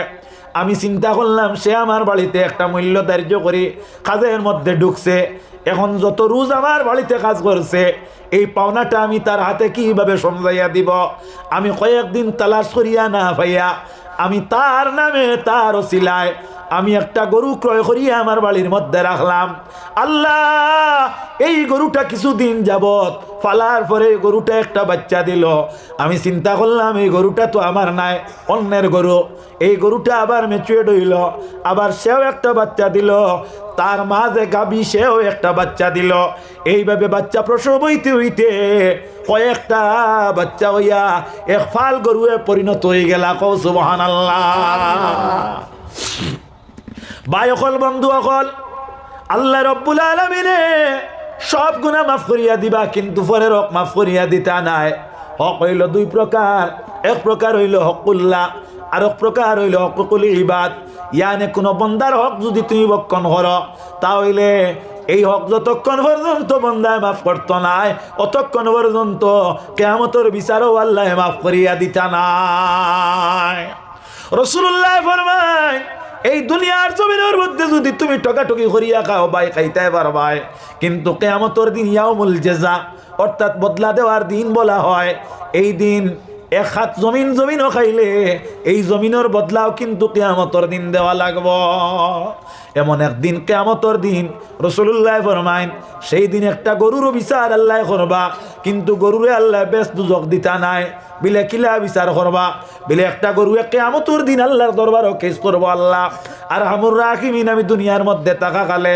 আমি চিন্তা করলাম সে আমার বাড়িতে একটা মূল্য ধার্য করি কাজের মধ্যে ঢুকছে। এখন যত রোজ আমার বাড়িতে কাজ করছে, এই পাওনাটা আমি তার হাতে কিভাবে সমঝাইয়া দিব? আমি কয়েকদিন তালাশ করিয়া না ভাইয়া আমি তার নামে তার ওসিলায় আমি একটা গরু ক্রয় করিয়া আমার বাড়ির মধ্যে রাখলাম। আল্লাহ এই গরুটা কিছুদিন যাবত ফালার পরে গরুটা একটা বাচ্চা দিল। আমি চিন্তা করলাম এই গরুটা তো আমার নাই, অন্যের গরু। এই গরুটা আবার ম্যাচুয়ার্ড হইল, আবার সেও একটা বাচ্চা দিল, তার মা যে গাবি সেও একটা বাচ্চা দিল। এইভাবে বাচ্চা প্রসব হইতে হইতে কয়েকটা বাচ্চা হইয়া এক ফাল গরুয়ে পরিণত হয়ে গেল। কও সুবহানাল্লাহ। ভাই অকল, বন্ধু অকল, আল্লাহ রব্বুল আলামিনে সব গুনাহ মাফ করিয়া দিবা, কিন্তু পরের হক মাফ করিয়া দিতা নাই। হক হইল দুই প্রকার, এক প্রকার হইল হকুল্লাহ, আর এক প্রকার হইল হকুকুল ইবাদ। ইয়ানে কোনো বন্দার হক যদি তুমি বক্ষণ করো, তাহলে এই হক যতক্ষণ পর্যন্ত বন্দায় মাফ করতো নাই, অতক্ষণ পর্যন্ত কিয়ামতের বিচারও আল্লাহ মাফ করিয়া দিতা নাই। রাসূলুল্লাহ ফরমায়, এই দুনিয়ার জমিনের মধ্যে যদি তুমি টকাটকি করিয়া খাও ভাই, খাইতে পারবাই, কিন্তু কিয়ামতের দিন ইয়াউমুল জাযা, অর্থাৎ বদলা দেওয়ার দিন বলা হয়। এই দিন এক হাত জমিনও খাইলে এই জমিনের বদলাও কিন্তু কিয়ামতের দিন দেওয়া লাগবো। এমন একদিন কিয়ামতের দিন রাসূলুল্লাহ ফরমাইন, সেই দিন একটা গরুরও বিচার আল্লাহ করবা, কিন্তু গরুরে আল্লাহ বেশ দুজক দিতা নাই। বিলে কিলা বিচার করবা? বিলে একটা গরুয়ে কিয়ামতের দিন আল্লাহর দরবারও কেস করবো। আল্লাহ আর হামুর রাহিমিন, আমি দুনিয়ার মধ্যে থাকা কালে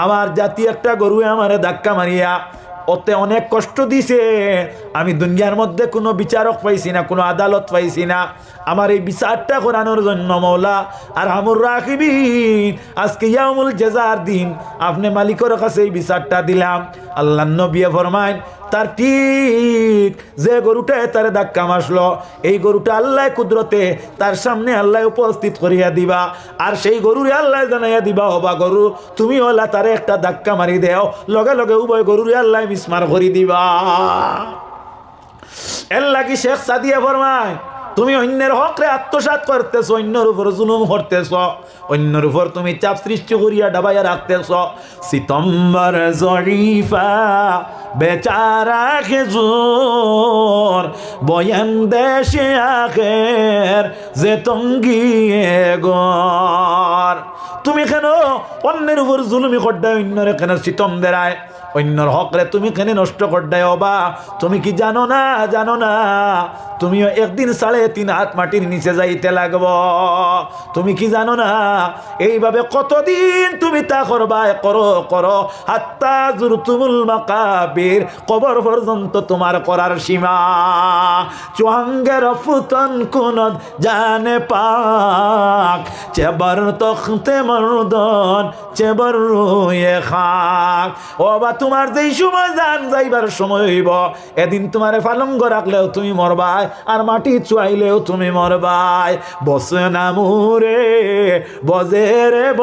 আমার জাতি একটা গরুয়ে আমারে ধাক্কা মারিয়া ওতে অনেক কষ্ট দিছে। আমি দুনিয়ার মধ্যে কোনো বিচারক পাইছি না, কোনো আদালত পাইছি না। আমার এই বিচারটা করানোর জন্য মওলা আর হামুর রাহিমিন আজকে ইয়াউমুল জাযার দিন আপনি মালিকের কাছে এই বিচারটা দিলাম। আল্লাহ নবী ফরমায়, তার ঠিক যে গরুটা তার ধাক্কা মারলো, এই গরুটা আল্লাহ কুদরতে তার সামনে আল্লাহ উপস্থিত করিয়া দিবা, আর সেই গরুরে আল্লাহ জানাইয়া দিবা, হবা গরু তুমি ওলা তারে একটা ধাক্কা মারি দেও, লগে লগে উভয় গরুরে আল্লাহ মিসমার করি দিবা। এর লাগি শেখ সাদিয়া ফরমায়, তুমি অন্যের হকরে আত্মসাৎ করতেছ, অন্যের উপর জুলুম করতেছ, অন্যের উপর তুমি চাপ সৃষ্টি করিয়া ডাবাইয়া রাখতেছ। সিতম্বর জরিফা বেচারা খেজুর বয়ান দেশে আখের যে তঙ্গিয়ে গর। তুমি কেন অন্যের উপর জুলুমি করডায়, অন্যের কেন সিতম দেরায়, অন্যর হকরে তুমি কেন নষ্ট করডায়? অবা তুমি কি জানো না, জানো না তুমিও একদিন 3.5 হাত মাটির নিচে যাইতে লাগব? তুমি কি জানো না এইভাবে কতদিন তুমি তা করবা? করো করো হাত্তা জুরতুমুল মাকাবির, কবর পর্যন্ত তোমার করার সীমা। চুয়াঙ্গের ফুতন কুনত জানে পাক, চেবার তখতে মরদন চেবার রুয়ে খাক। ও বা তোমার যেই সময় জান যাইবার সময় হইব, এদিন তোমারে ফালঙ্গ রাখলেও তুমি মরবাই, আর মাটি চুয়াইলেও তুমি মরবাই। বসে না মুরে বজে রে ব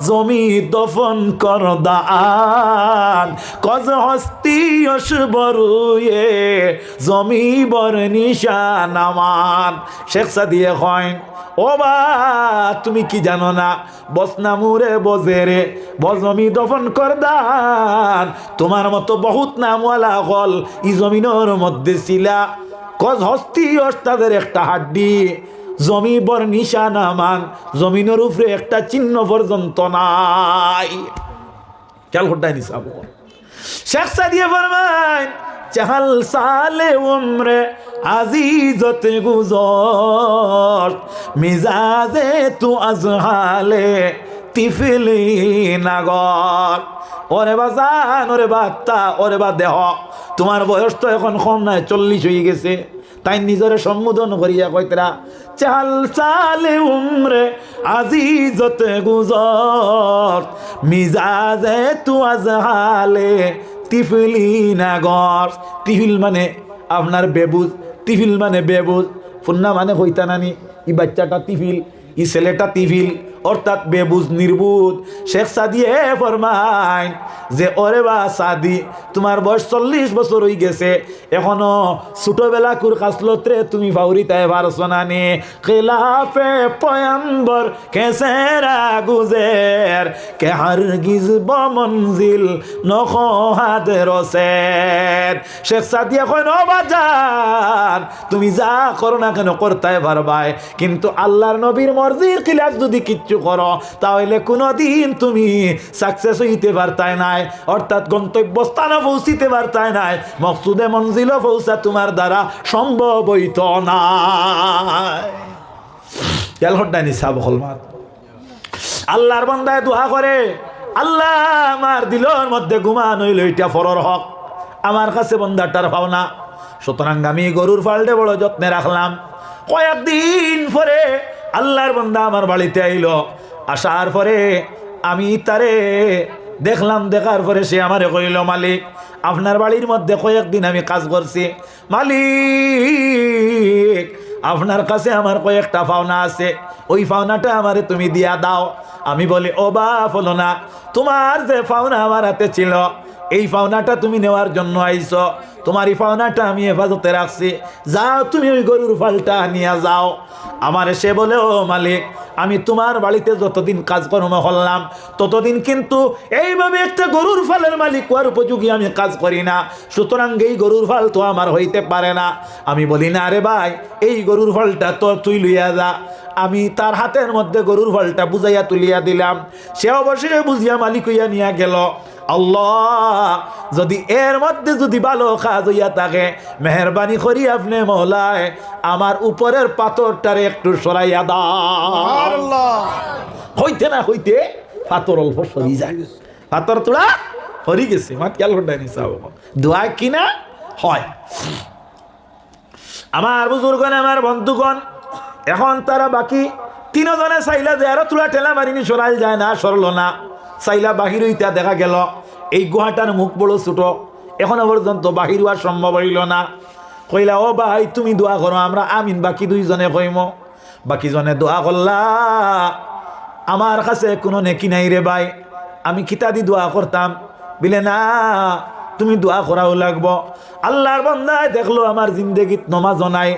জমি দফন কর দান, কজ হস্তি অসবরুয়ে জমি বর নিশান আমান। শেখ সাদিয়ে কইন, ও বা তুমি কি জানো না, বসনামুরে বজেরে বজমি দফন কর দান, তোমার মতো বহুত নামওয়ালা হল ই জমিনের মধ্যে ছিলা। কজ হস্তি তাদের একটা হাড্ডি, জমি বর নিশানা মান, জমিনের উপরে একটা চিহ্ন পর্যন্ত নাই। খেয়াল করতে নিসাব শেখ সাদিয়ে ফরমায়, চাহাল সালে উমরে আজিজতে গুজর মিজাজে তু আজহালে তিফিলি নাগর। ওরে বাজান, ওরে বাত্তা, ওরে বা দেহ, তোমার বয়স তো এখন কম নাই, 40 হয়ে গেছে। তাই নিজরে সম্বোধন করিয়া কইতরা, চাল চালে উমরে আজিজতে গুজর, মিজাজে তু আজহালে তিফিলি নাগর। তিফিল মানে আপনার বেবুজ, তিফিল মানে বেবুজ, ফুন্না মানে হইতা নানি, ই বাচ্চাটা তিফিল, ই ছেলেটা তিফিল, অর্থাৎ বেবুজ নির্বুজ। শেখ সাদিয়ে ফরমায় যে ওরে বা সাদি, তোমার বয়স 40 বছর হয়ে গেছে, এখনো ছোটবেলা কুর কাসলত্রে তুমি ফাউরিতায় পারছো না নি। খিলাফে পয়ম্বর কেসেরা গুজের, কে হারগিজ বমনজিল নখহাদ রসের। শেখ সাদিয়া কয় ও বাজান, তুমি যা করো না কেন করতে পারবাই, কিন্তু আল্লাহর নবীর মর্জির খিলাফ যদি কিচ্ছু করো তাহলে কোনোদিন তুমি সাকসেস হইতে পারতাই নাই, অর্থাৎ গন্তব্যস্থানে পৌঁছিতে পারতাই নাই, মকসুদে মঞ্জিলও পৌঁছা তোমার দ্বারা সম্ভব হইত না। আল্লাহর বান্দায় দোয়া করে, আল্লাহ আমার দিলের মধ্যে গুমান হইল, এটা ফরর হক, আমার কাছে বন্দাটার পাওনা। সুতরাং আমি গরুর ফালটে বড় যত্নে রাখলাম। কয়েকদিন পরে আল্লাহর বান্দা আমার বাড়িতে আইল। আসার পরে আমি তারে দেখলাম, দেখার পরে সে আমারে কইল, মালিক আপনার বাড়ির মধ্যে কয়েকদিন আমি কাজ করছি, মালিক আপনার কাছে আমার কয়েকটা পাওনা আছে, ওই পাওনাটা আমারে তুমি দিয়া দাও। আমি বলি, ও বাপ, হলো না, তোমার যে পাওনা আমার হাতে ছিল এই পাওনাটা তুমি নেওয়ার জন্য আইছো, তোমার এই পাওনাটা আমি হেফাজতে রাখছি, যাও তুমি ওই গরুর ফালটা নিয়ে যাও। আমার সে বলে, ও মালিক আমি তোমার বাড়িতে যতদিন কাজকর্ম করলাম ততদিন কিন্তু এইভাবে একটা গরুর ফালের মালিক হওয়ার উপযোগী আমি কাজ করি না, সুতরাং এই গরুর ফাল তো আমার হইতে পারে না। আমি বলি, না রে ভাই, এই গরুর ফালটা তো তুই লইয়া যা। আমি তার হাতের মধ্যে গরুর ফালটা বুঝাইয়া তুলিয়া দিলাম, সে অবশ্যই বুঝিয়া মালিক হইয়া নিয়ে গেল। আল্লাহ যদি এর মধ্যে যদি ভালো কাজ হইয়া থাকে, মেহরবানি করি আপনি মওলায় আমার উপরের পাথরটারে একটু সরাইয়া দাও। হইতে না হইতে পাথর অল্প সরি যায়, পাথর তোলা হরি গেছে। মাত খেয়াল করতে দোয়া কিনা হয়। আমার বুজুর্গণ, আমার বন্ধুগণ, এখন তারা বাকি তিনজনে চাইলা যে আরো তোলা ঠেলা মারিনি, সরাইল যায় না, সরল না। চাইলা বাহির হইতা, দেখা গেল এই গুহাটার মুখ বড় ছোট, এখনো পর্যন্ত বাহির হওয়া সম্ভব হইল না। কইলা, ও ভাই তুমি দোয়া করো, আমরা আমিন বাকি দুইজনে কইম। বাকি জনে দোয়া করলা, আমার কাছে কোনো নেকি নাই রে ভাই, আমি কিতা দি দোয়া করতাম। বিলে না, তুমি দোয়া করাও লাগবো। আল্লাহর বান্দায় দেখলো আমার জিন্দগিত নমাজও নাই,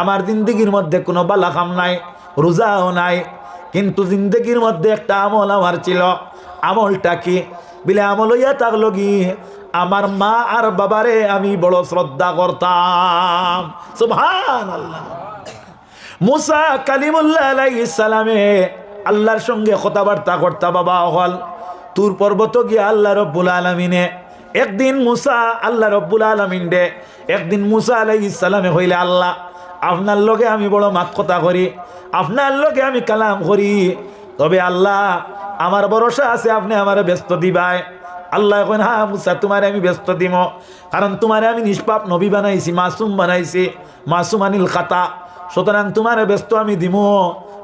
আমার জিন্দগির মধ্যে কোনো বালা কাম নাই, রোজাও নাই, কিন্তু জিন্দগির মধ্যে একটা আমল আমার ছিল। আমলটা কি? বিলে আমল হইয়া থাকলো কি, আমার মা আর বাবারে আমি বড় শ্রদ্ধা করতাম। সুবহানাল্লাহ। মুসা কালিমুল্লাহ আলাইহিস সালামে আল্লাহর সঙ্গে কথাবার্তা করতা বাবা হল তুর পর্বত গিয়া আল্লাহ রব্বুল আলামিনে একদিন মুসা আল্লাহ রব্বুল আলামিন দে একদিন মুসা আলাইহিস সালামে হইলে, আল্লাহ আপনার লগে আমি বড় মাত কথা করি, আপনার লগে আমি কালাম করি, তবে আল্লাহ আমার ভরসা আছে আপনি আমারে ব্যস্ত দিবাই। আল্লাহ এখন, হ্যাঁ মুসা তোমারে আমি ব্যস্ত দিব, কারণ তোমারে আমি নিষ্পাপ নবী বানাইছি, মাসুম বানাইছি, মাসুম আনিল খাতা, সুতরাং তোমারে ব্যস্ত আমি দিব।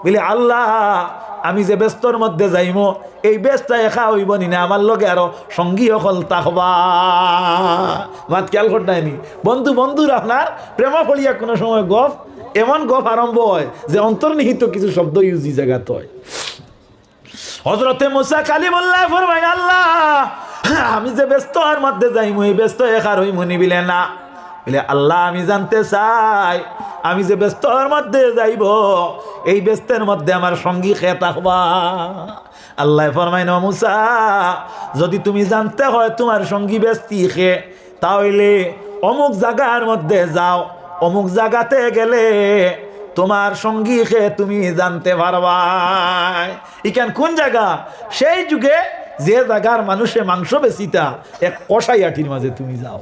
বলে, আল্লাহ আমি যে ব্যস্তর মধ্যে যাইম, এই ব্যস্ত একা হইব নি না, আমার লগে আরো সঙ্গী অকল তাকবা। মাত খেয়াল করতাইনি বন্ধু, বন্ধুর আপনার প্রেমা ফলিয়া কোনো সময় গপ এমন গপ আরম্ভ হয় যে অন্তর্নিহিত কিছু শব্দ ইউজি জায়গাত হয়। হযরতে মুসা কালিমুল্লাহ ফরমায়, আল্লাহ আমি যে ব্যস্তর মধ্যে যাইমু, এই ব্যস্ত একা হইমু নি? বিলে না। বলে, আল্লাহ আমি জানতে চাই আমি যে ব্যস্তর মধ্যে যাইব, এই ব্যস্তের মধ্যে আমার সঙ্গী খেয়ে থাকবা। আল্লাহ ফরমায়, না মুসা, যদি তুমি জানতে হয় তোমার সঙ্গী ব্যস্তি খে, তাহলে অমুক জায়গার মধ্যে যাও, অমুক জায়গাতে গেলে তোমার সঙ্গী খে তুমি জানতে পারবা। ইখান কোন জায়গা? সেই যুগে যে জায়গার মানুষে মাংস বেচিতা এক কষাই আটির মাঝে তুমি যাও।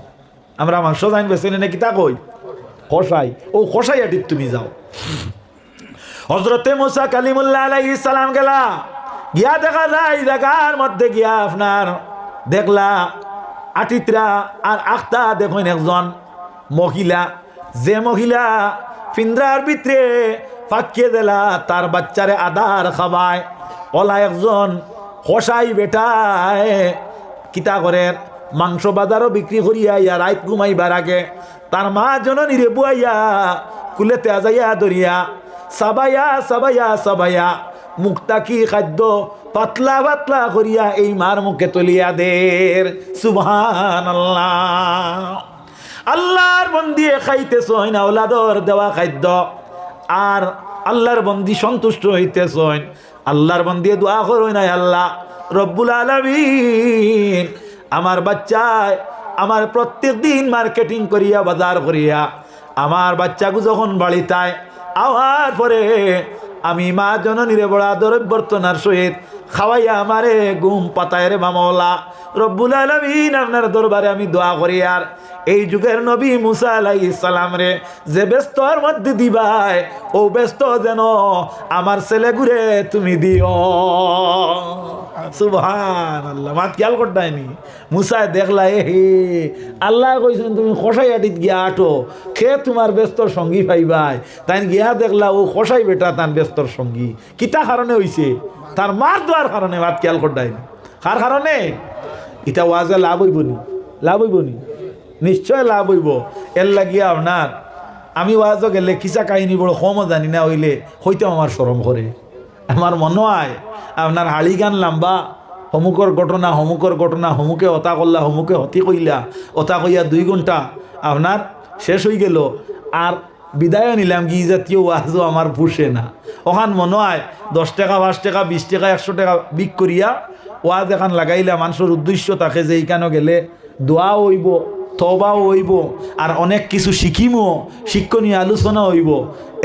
আমরা মাংস জান বেছে নাকি তা কই কষাই, ও কষাই আটির তুমি যাও। হযরতে মুসা কালিমুল্লাহ আলাইহিস সালাম গেলা, গিয়া দেখা যায় জায়গার মধ্যে গিয়া আপনার দেখলা আটিত্রা আর আখতা দেখুন একজন মহিলা, যে মহিলা ফিন্দ্রার ভিতরে ফাঁকিয়ে দিলা তার বাচ্চারে আদার খাবায়। ওলা একজন কষাই বেটায় কিতা করে মাংস বাজারও বিক্রি করিয়া ইয়া রাত ঘুমাইবার আগে তার মা জননী রে বুয়াইয়া কুলেতে আজাইয়া ধরিয়া সাবাইয়া সাবাইয়া সাবাইয়া মুখটা কি খাদ্য পাতলা পাতলা করিয়া এই মার মুখে তুলিয়া দের। সুবহানাল্লাহ। আল্লাহর বন্দি খাইতেছ না ওলাদর দেওয়া খাদ্য, আর আল্লাহর বন্দি সন্তুষ্ট হইতেছ। আল্লাহর বন্দি দোয়া করই নাই, আল্লাহ রব্বুল আলামিন আমার বাচ্চায় আমার প্রত্যেক দিন মার্কেটিং করিয়া বাজার করিয়া আমার বাচ্চাকে যখন বাড়িতায় আওয়ার পরে আমি মা জননীরে বড় আদর অভ্যর্থনার সহিত খাওয়াইয়া আমারে ঘুম পাতায় রে মামলা। রব্বুল আলামিন আপনার দরবারে আমি দোয়া করি, আর এই যুগের নবী মুসা আলাইহিস সালাম রে যে ব্যস্তর মধ্যে দিবাই ও ব্যস্ত যেন আমার ছেলে ঘুরে তুমি দিও। সুবহানাল্লাহ। মাত খেয়াল করতাইনি মুসায় দেখলা হে আল্লাহ কইছেন তুমি খসাই আটিত গিয়া আটো খে তোমার ব্যস্তর সঙ্গী পাইবাই, তাই গিয়া দেখলা ও খসাই বেটা তার ব্যস্তর সঙ্গী। কিতা কারণে হইছে? তার মার দোয়ার কারণে। মাত খেয়াল করতাইনি কার কারণে? এটা ওয়াজে লাভ হইব নি? লাভ হইব নি? নিশ্চয় লাভ হইব। এর লাগিয়া আপনার আমি ওয়াজও গেলে কিসা কাহিনী বড় কমও জানি না হইলে হইতেও আমার শরম করে। আমার মনে হয় আপনার হাড়ি গান লাম্বা হমুকর ঘটনা হমুকে অতা করলা হমুকে হতি কইলা অতা কইয়া 2 ঘন্টা আপনার শেষ হয়ে গেল, আর বিদায় নিলাম কি জাতীয় ওয়াজও আমার পুষে না। ওখান মনে হয় 10 টাকা 5 টাকা 20 টাকা 100 টাকা বিক করিয়া ওয়াজ এখান লাগাইলা মানুষের উদ্দেশ্য থাকে যে এইখানে গেলে দোয়া হইব, তবাও হইব, আর অনেক কিছু শিখিমও, শিক্ষণীয় আলোচনা হইব।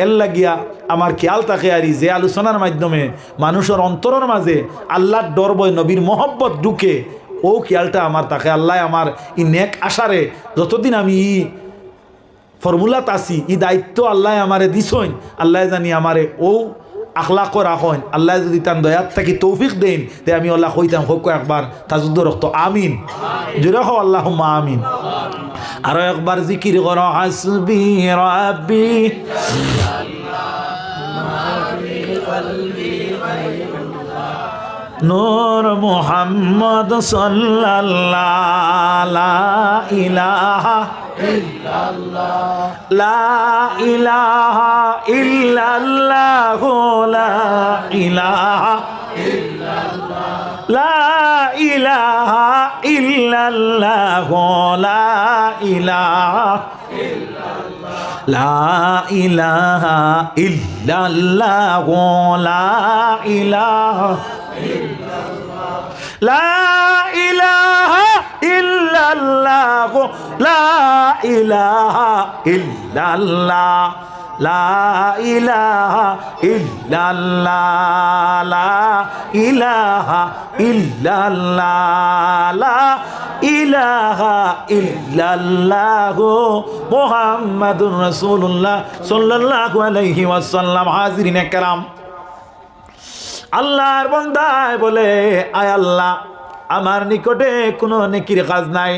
এর লাগিয়া আমার খেয়াল থাকে আর যে আলোচনার মাধ্যমে মানুষের অন্তরের মাঝে আল্লাহর ডর বয় নবীর মহব্বত ঢুকে, ও খেয়ালটা আমার থাকে। আল্লাহ আমার ই নেক আশারে যতদিন আমি ফর্মুলাত আছি ই দায়িত্ব আল্লাহ আমারে দিছইন, আল্লাহ জানি আমারে ও আখলাক রাখেন। আল্লাহ যদি তার দয়াত থাকি তৌফিক দেন তে আমি আল্লাহ কইতাম হোক একবার তাজুদ্দ রক্ত আমিন, জোরে হো আল্লাহুম্মা আমিন। আরো একবার জিকির করো হাসবি রাব্বি নূর মুহাম্মদ সাল্লাল্লাহু লা ইলাহা ইল্লাল্লাহ লা ইলাহা ইল্লাল্লাহ লা ইলাহা ইল্লাল্লাহ লা ইলাহা ইল্লাল্লাহ লা ইলাহা ইল্লাল্লাহ লা ইলাহা ইল্লাল্লাহ লা ইলাহা লা ইলাহা ইল্লাল্লাহ লা ইলাহা ইল্লাল্লাহ লা ইলাহা ইল্লাল্লাহ লা ইলাহা ইল্লাল্লাহ লা ইলাহা ইল্লাল্লাহ মুহাম্মাদুর রাসূলুল্লাহ সাল্লাল্লাহু আলাইহি ওয়াসাল্লাম। হাজিরিন کرام, আল্লাহর বান্দায় বলে আয় আল্লাহ আমার নিকটে কোনো নেকির কাজ নাই,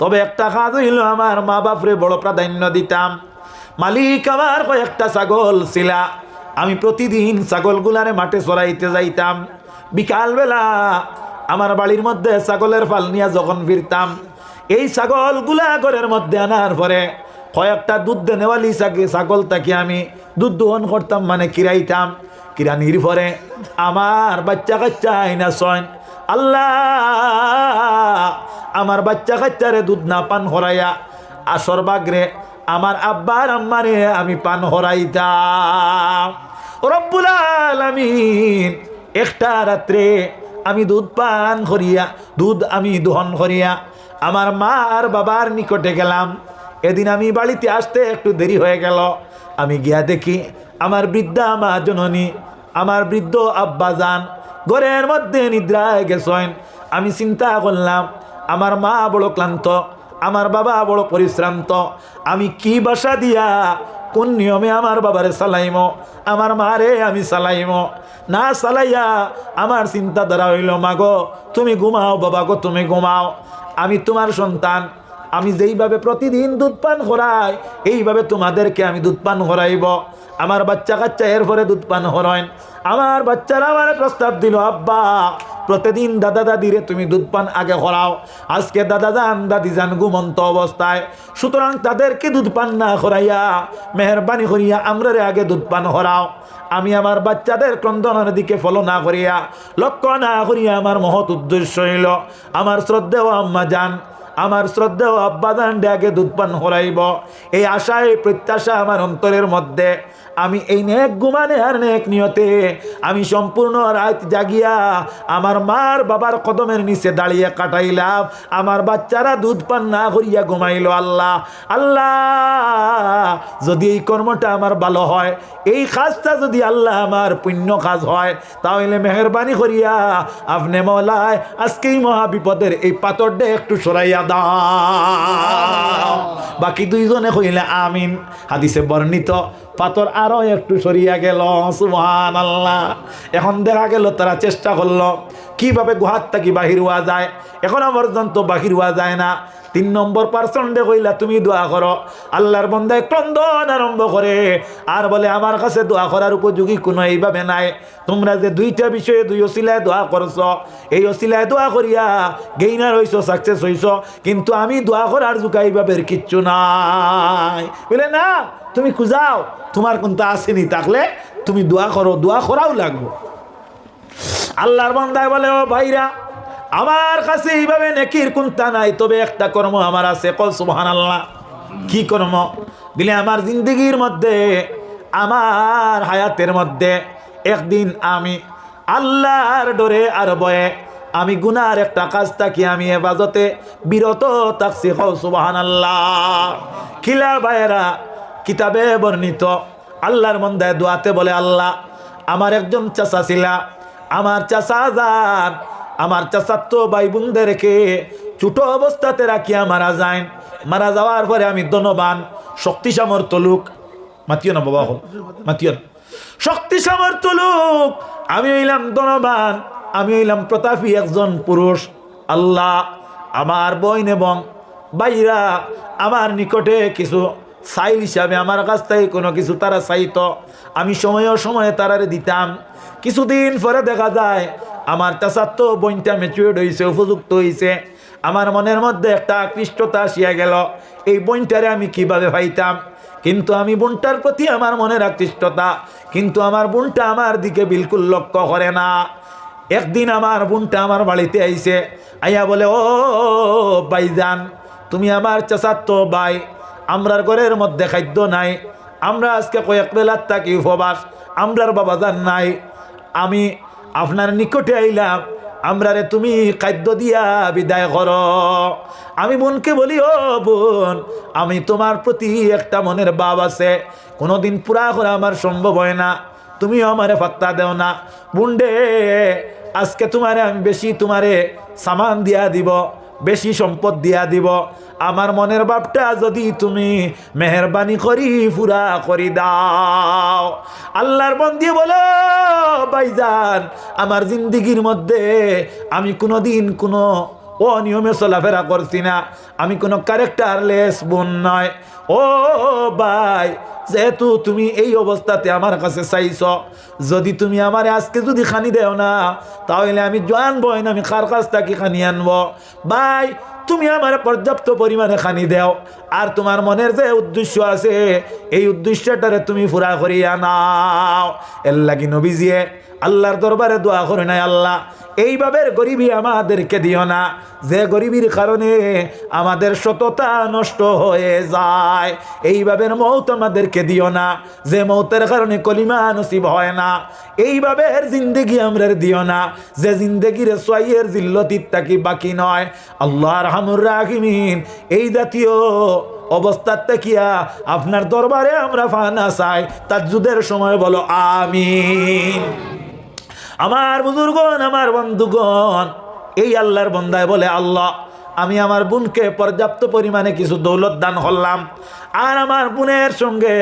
তবে একটা কাজ হইল আমার মা বাপরে বড় প্রাধান্য দিতাম। মালিক আমার কয়েকটা ছাগল ছিলা, আমি প্রতিদিন ছাগলগুলারে মাঠে চড়াইতে যাইতাম। বিকালবেলা আমার বাড়ির মধ্যে ছাগলের ফাল নিয়ে যখন ফিরতাম, এই ছাগলগুলা ঘরের মধ্যে আনার পরে কয়েকটা দুধ দেনেওয়ালি ছাগল তাকে আমি দুধ দোহন করতাম, মানে কিরাইতাম। কিরানির পরে আমার বাচ্চা কাচ্চা আইনা সয়ন আল্লাহ আমার বাচ্চা কাচ্চারে দুধ না পান হরাইয়া আসর বাগরে আমার আব্বার আম্মারে আমি পান হরাইতাম। রব্বুল আলামিন একটা রাত্রে আমি দুধ পান করিয়া দুধ আমি দহন করিয়া আমার মা আর বাবার নিকটে গেলাম। এদিন আমি বাড়িতে আসতে একটু দেরি হয়ে গেল। আমি গিয়া দেখি আমার বৃদ্ধা মা জননী আমার বৃদ্ধ আব্বা যান ঘরের মধ্যে নিদ্রায় গেছেন। আমি চিন্তা করলাম আমার মা বড় ক্লান্ত, আমার বাবা বড় পরিশ্রান্ত, আমি কি বাসা দিয়া কোন নিয়মে আমার বাবারে সালাইমো, আমার মারে আমি সালাইমো। না সালাইয়া আমার চিন্তাধারা হইল, মাগো তুমি ঘুমাও, বাবা গো তুমি ঘুমাও, আমি তোমার সন্তান, আমি যেইভাবে প্রতিদিন দুধ পান করাই এইভাবে তোমাদেরকে আমি দুধ পান করাইব। আমার বাচ্চা কাচ্চা এরপরে দুধ পান করাইন। আমার বাচ্চারা আমার প্রস্তাব দিল, আব্বা প্রতিদিন দাদা দাদিরে তুমি দুধ পান আগে করাও। আজকে দাদা যান দাদি যান ঘুমন্ত অবস্থায়, সুতরাং তাদেরকে দুধ পান না করাইয়া মেহরবানি করিয়া আমরারে আগে দুধ পান করাও। আমি আমার বাচ্চাদের ক্রন্দনের দিকে ফলো না করিয়া, লক্ষ্য না করিয়া আমার মহৎ উদ্দেশ্য হইল আমার শ্রদ্ধেয় আম্মা যান, আমার শ্রদ্ধেয় আব্বা যান আগে দুধ পান করাইব। এই আশায় প্রত্যাশা আমার অন্তরের মধ্যে আমি এই নেক ঘুমানে আর নেক নিয়তে আমি সম্পূর্ণ রাত জাগিয়া আমার মার বাবার কদমের নিচে দাঁড়িয়ে কাটাইলাম। আমার বাচ্চারা দুধ পান না করিয়া ঘুমাইল। আল্লাহ আল্লাহ, যদি এই কর্মটা আমার ভালো হয়, এই কাজটা যদি আল্লাহ আমার পুণ্য কাজ হয়, তাহলে মেহরবানি করিয়া আপনি মওলায় আজকেই মহাবিপদের এই পাথরটা একটু সরাইয়া দাও। বাকি দুইজনে কইলে আমিন। হাদিসে বর্ণিত পাথর আরো একটু সরিয়া গেল। সুবহানাল্লাহ। এখন দেখা গেল তারা চেষ্টা করলো কিভাবে গুহার থেকে বাহির হওয়া যায়, এখনো পর্যন্ত বাহির হওয়া যায় না। 3 নম্বর পার্সনডে কইলা তুমি দোয়া করো। আল্লাহর বান্দায় ক্রন্দন আরম্ভ করে আর বলে, আমার কাছে দোয়া করার উপযোগী কোনো এইভাবে নাই। তোমরা যে দুইটা বিষয়ে দুই ওসিলায় দোয়া করছো, এই ওসিলায় দোয়া করিয়া গেইনার হইছো, সাকসেস হইছো, কিন্তু আমি দোয়া করার যুগা এইভাবে কিচ্ছু নাই। বলে না, তুমি খুঁজাও, তোমার কোনটা আসেনি, থাকলে তুমি দোয়া করো, দোয়া করাও লাগবো। আল্লাহর বান্দায় বলে, ও ভাইরা, আমার কাছে এইভাবে নেকির কোনটা নাই, তবে একটা কর্ম আমার আছে। কল সুবহানাল্লাহ। কি কর্ম? বলে আমার জিন্দগির মধ্যে, আমার হায়াতের মধ্যে একদিন আমি আল্লাহর ডরে আর ভয়ে আমি গুনার একটা কাজ থাকি আমি হেফাজতে বিরত থাকছি। কল সুবহানাল্লাহ। খিলা ভাইয়েরা, কিতাবে বর্ণিত আল্লাহর বান্দায় দোয়াতে বলে, আল্লাহ আমার একজন চাচা ছিলা, আমার চাচা যান, আমার চাচাতো ভাই বোনদেরকে ছোট অবস্থাতে রাখিয়া মারা যায়। মারা যাওয়ার পরে আমি ধনবান শক্তি সামর্থ্য লোক, মাতিও না বাবা, মাতিও না, শক্তি সামর্থ্য লোক, আমি হইলাম ধনবান, আমি হইলাম প্রতাপী একজন পুরুষ। আল্লাহ আমার বোন এবং ভাইরা আমার নিকটে কিছু চাইল হিসাবে আমার কাছ থেকে কোনো কিছু তারা চাইতো, আমি সময়ে সময়ে তারারে দিতাম। কিছুদিন পরে দেখা যায় আমার চাচাতো বোনটা ম্যাচিউরড হয়েছে, উপযুক্ত হয়েছে। আমার মনের মধ্যে একটা আকৃষ্টতা আসিয়া গেল, এই বোনটারে আমি কিভাবে পাইতাম। কিন্তু আমি বোনটার প্রতি আমার মনের আকৃষ্টতা, কিন্তু আমার বোনটা আমার দিকে বিলকুল লক্ষ্য করে না। একদিন আমার বোনটা আমার বাড়িতে আইছে, আইয়া বলে, ও ভাইজান, তুমি আমার চাচাতো ভাই, আমরার ঘরের মধ্যে খাদ্য নাই, আমরা আজকে কয়েক বেলার থাকি উপবাস, আমরার বাবাজান নাই, আমি আপনার নিকটে আইলাম, আমরারে তুমি খাদ্য দিয়া বিদায় করো। আমি বোনকে বলি, ও বোন, আমি তোমার প্রতি একটা মনের ভাব আছে, কোনোদিন পুরা করা আমার সম্ভব হয় না, তুমিও আমারে পাত্তা দেও না। বুন্ডে, আজকে তোমারে আমি বেশি তোমারে সামান দিয়া দিব, বেশি সম্পদ দিয়া দিব, আমার মনের ভাবটা যদি তুমি মেহরবানি করি পুরা করি দাও। আল্লাহর বন্দি বলো, ভাইজান, আমার জিন্দিগির মধ্যে আমি কোনোদিন কোনো অনিয়মে চলাফেরা করছি না, আমি কোনো ক্যারেক্টারলেস বোন নয়। ও ভাই, যেহেতু তুমি এই অবস্থাতে আমার কাছে চাইছ, যদি তুমি আমার আজকে যদি খানি দেও না, তাহলে আমি জোয়ান বইন, আমি কার কাছ থেকে খানি আনবো? ভাই, তুমি আমার পর্যাপ্ত পরিমাণে খানি দেও, আর তোমার মনের যে উদ্দেশ্য আছে এই উদ্দেশ্যটারে তুমি পুরা করিয়া নাও। এর লাগি নবীজিয়ে আল্লাহর দরবারে দোয়া করে নাই, আল্লাহ এইভাবে গরিবী আমাদেরকে দিও না, যে গরিবীর কারণে আমাদের সততা নষ্ট হয়ে যায়। এইভাবে মৌত আমাদেরকে দিও না, যে মৌতের কারণে কলিমা নসিব হয় না। এইভাবে জিন্দেগি আমরা দিও না, যে জিন্দেগির সোয়াইয়ের জিল্লতির তাকি বাকি নয়। আল্লাহ আরহামুর রাহিমিন, এই জাতীয় অবস্থার তাকিয়া আপনার দরবারে আমরা ফানা চাই। তাজ্জুদের সময় বলো আমিন। আমার বুজুর্গণ, আমার বন্ধুগণ, এই আল্লাহর বান্দায় বলে, আল্লাহ আমি আমার বোনকে পর্যাপ্ত পরিমাণে কিছু দৌলত দান করলাম, আর আমার বোনের সঙ্গে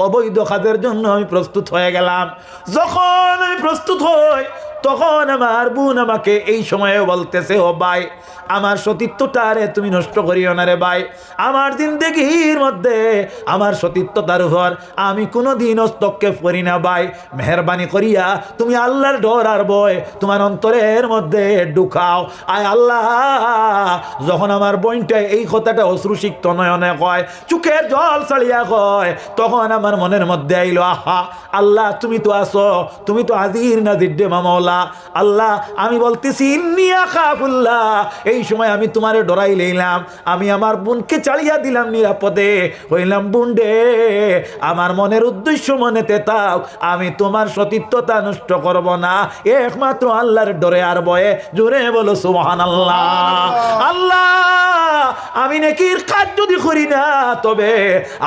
অবৈধ কাজের জন্য আমি প্রস্তুত হয়ে গেলাম। যখন আমি প্রস্তুত হই তখন আমার বোন আমাকে এই সময়ে বলতেছে, ও ভাই আমার সতীত্বটারে তুমি নষ্ট করিও না রে ভাই, আমার জিন্দেগির মধ্যে আমার সতীত্বতার উপর আমি কোনোদিন হস্তক্ষেপ করি না ভাই, মেহরবানি করিয়া তুমি আল্লাহর ডর আর ভয় তোমার অন্তরের মধ্যে ঢুকাও। আয় আল্লাহ, যখন আমার বোনটা এই কথাটা অশ্রুসিক্ত নয়নে কয়, চোখের জল ছাড়িয়া কয়, তখন আমার মনের মধ্যে আইলো, আহা আল্লাহ তুমি তো আসো, তুমি তো হাজির নাজির দে মামলা। আল্লাহ আমি বলতেছি ইন্নী আখাফুল্লাহ, এই সময় আমি তোমারে ডরাই লইলাম, আমি আমার বোনকে চালিয়ে দিলাম নিরাপদে, হইলাম বোন রে আমার মনের উদ্দেশ্য মনেতে তাও, আমি তোমার সতীত্বতা নষ্ট করব না, একমাত্র আল্লাহর ডরে আর ভয়ে। জোরে বলো সুবহানাল্লাহ। আল্লাহ আমি নেকির কাজ যদি করি না, তবে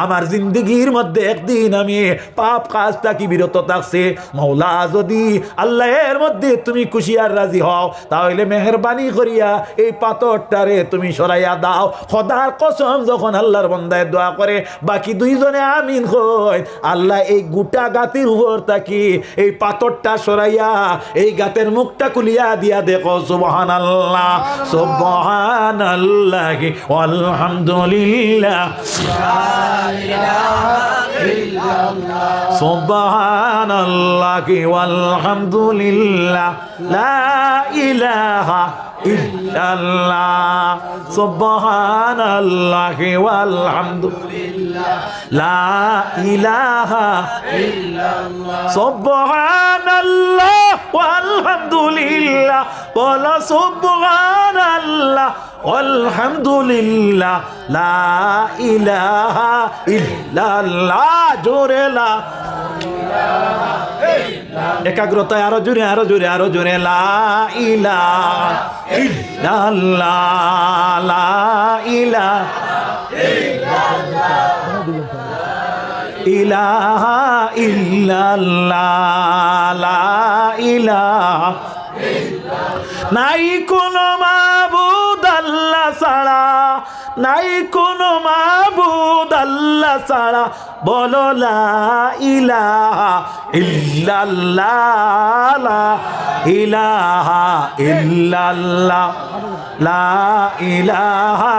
আমার জিন্দগির মধ্যে একদিন আমি পাপ কাজ থাকি বিরত থাকছে, মৌলা যদি আল্লাহ এর মধ্যে তুমি খুশি আর রাজি হও, তাহলে মেহরবানি করিয়া এই পাথরটারে তুমি সরাইয়া দাও। খোদার কসম, যখন আল্লাহর বান্দায় দোয়া করে বাকি দুইজনে আমিন কই, আল্লাহ এই গোটা গাতের উপর থাকি এই পাথরটা সরাইয়া এই গাতের মুখটা খুলিয়া দিয়া দেখো। সুবহানাল্লাহ সুবহানাল্লাহ আলহামদুলিল্লাহ সুবহানাল্লাহ আলহামদুলিল্লাহ লা ইলাহা ইল্লাল্লাহ সুবহানাল্লাহ আলহামদুলিল্লাহ লা ইলাহা ইল্লাল্লাহ সুবহানাল্লাহ আলহামদুলিল্লাহ বলো সুবহানাল্লাহ আলহামদুলিল্লাহ লা ইলাহা ইল্লাল্লাহ। জোরে লা একাগ্রতায় আরো জোরে আরো জোরে আরো জোরে, লা ইলাহা ইল্লাল্লাহ লা ইলাহা ইল্লাল্লাহ লা ইলাহা নাই কোনো মাবুদ আল্লাহ ছাড়া, নাই কোনো মাবুদ আল্লাহ ছাড়া, বলো লা ইলাহা ইল্লাল্লাহ লা ইলাহা ইল্লাল্লাহ লা ইলাহা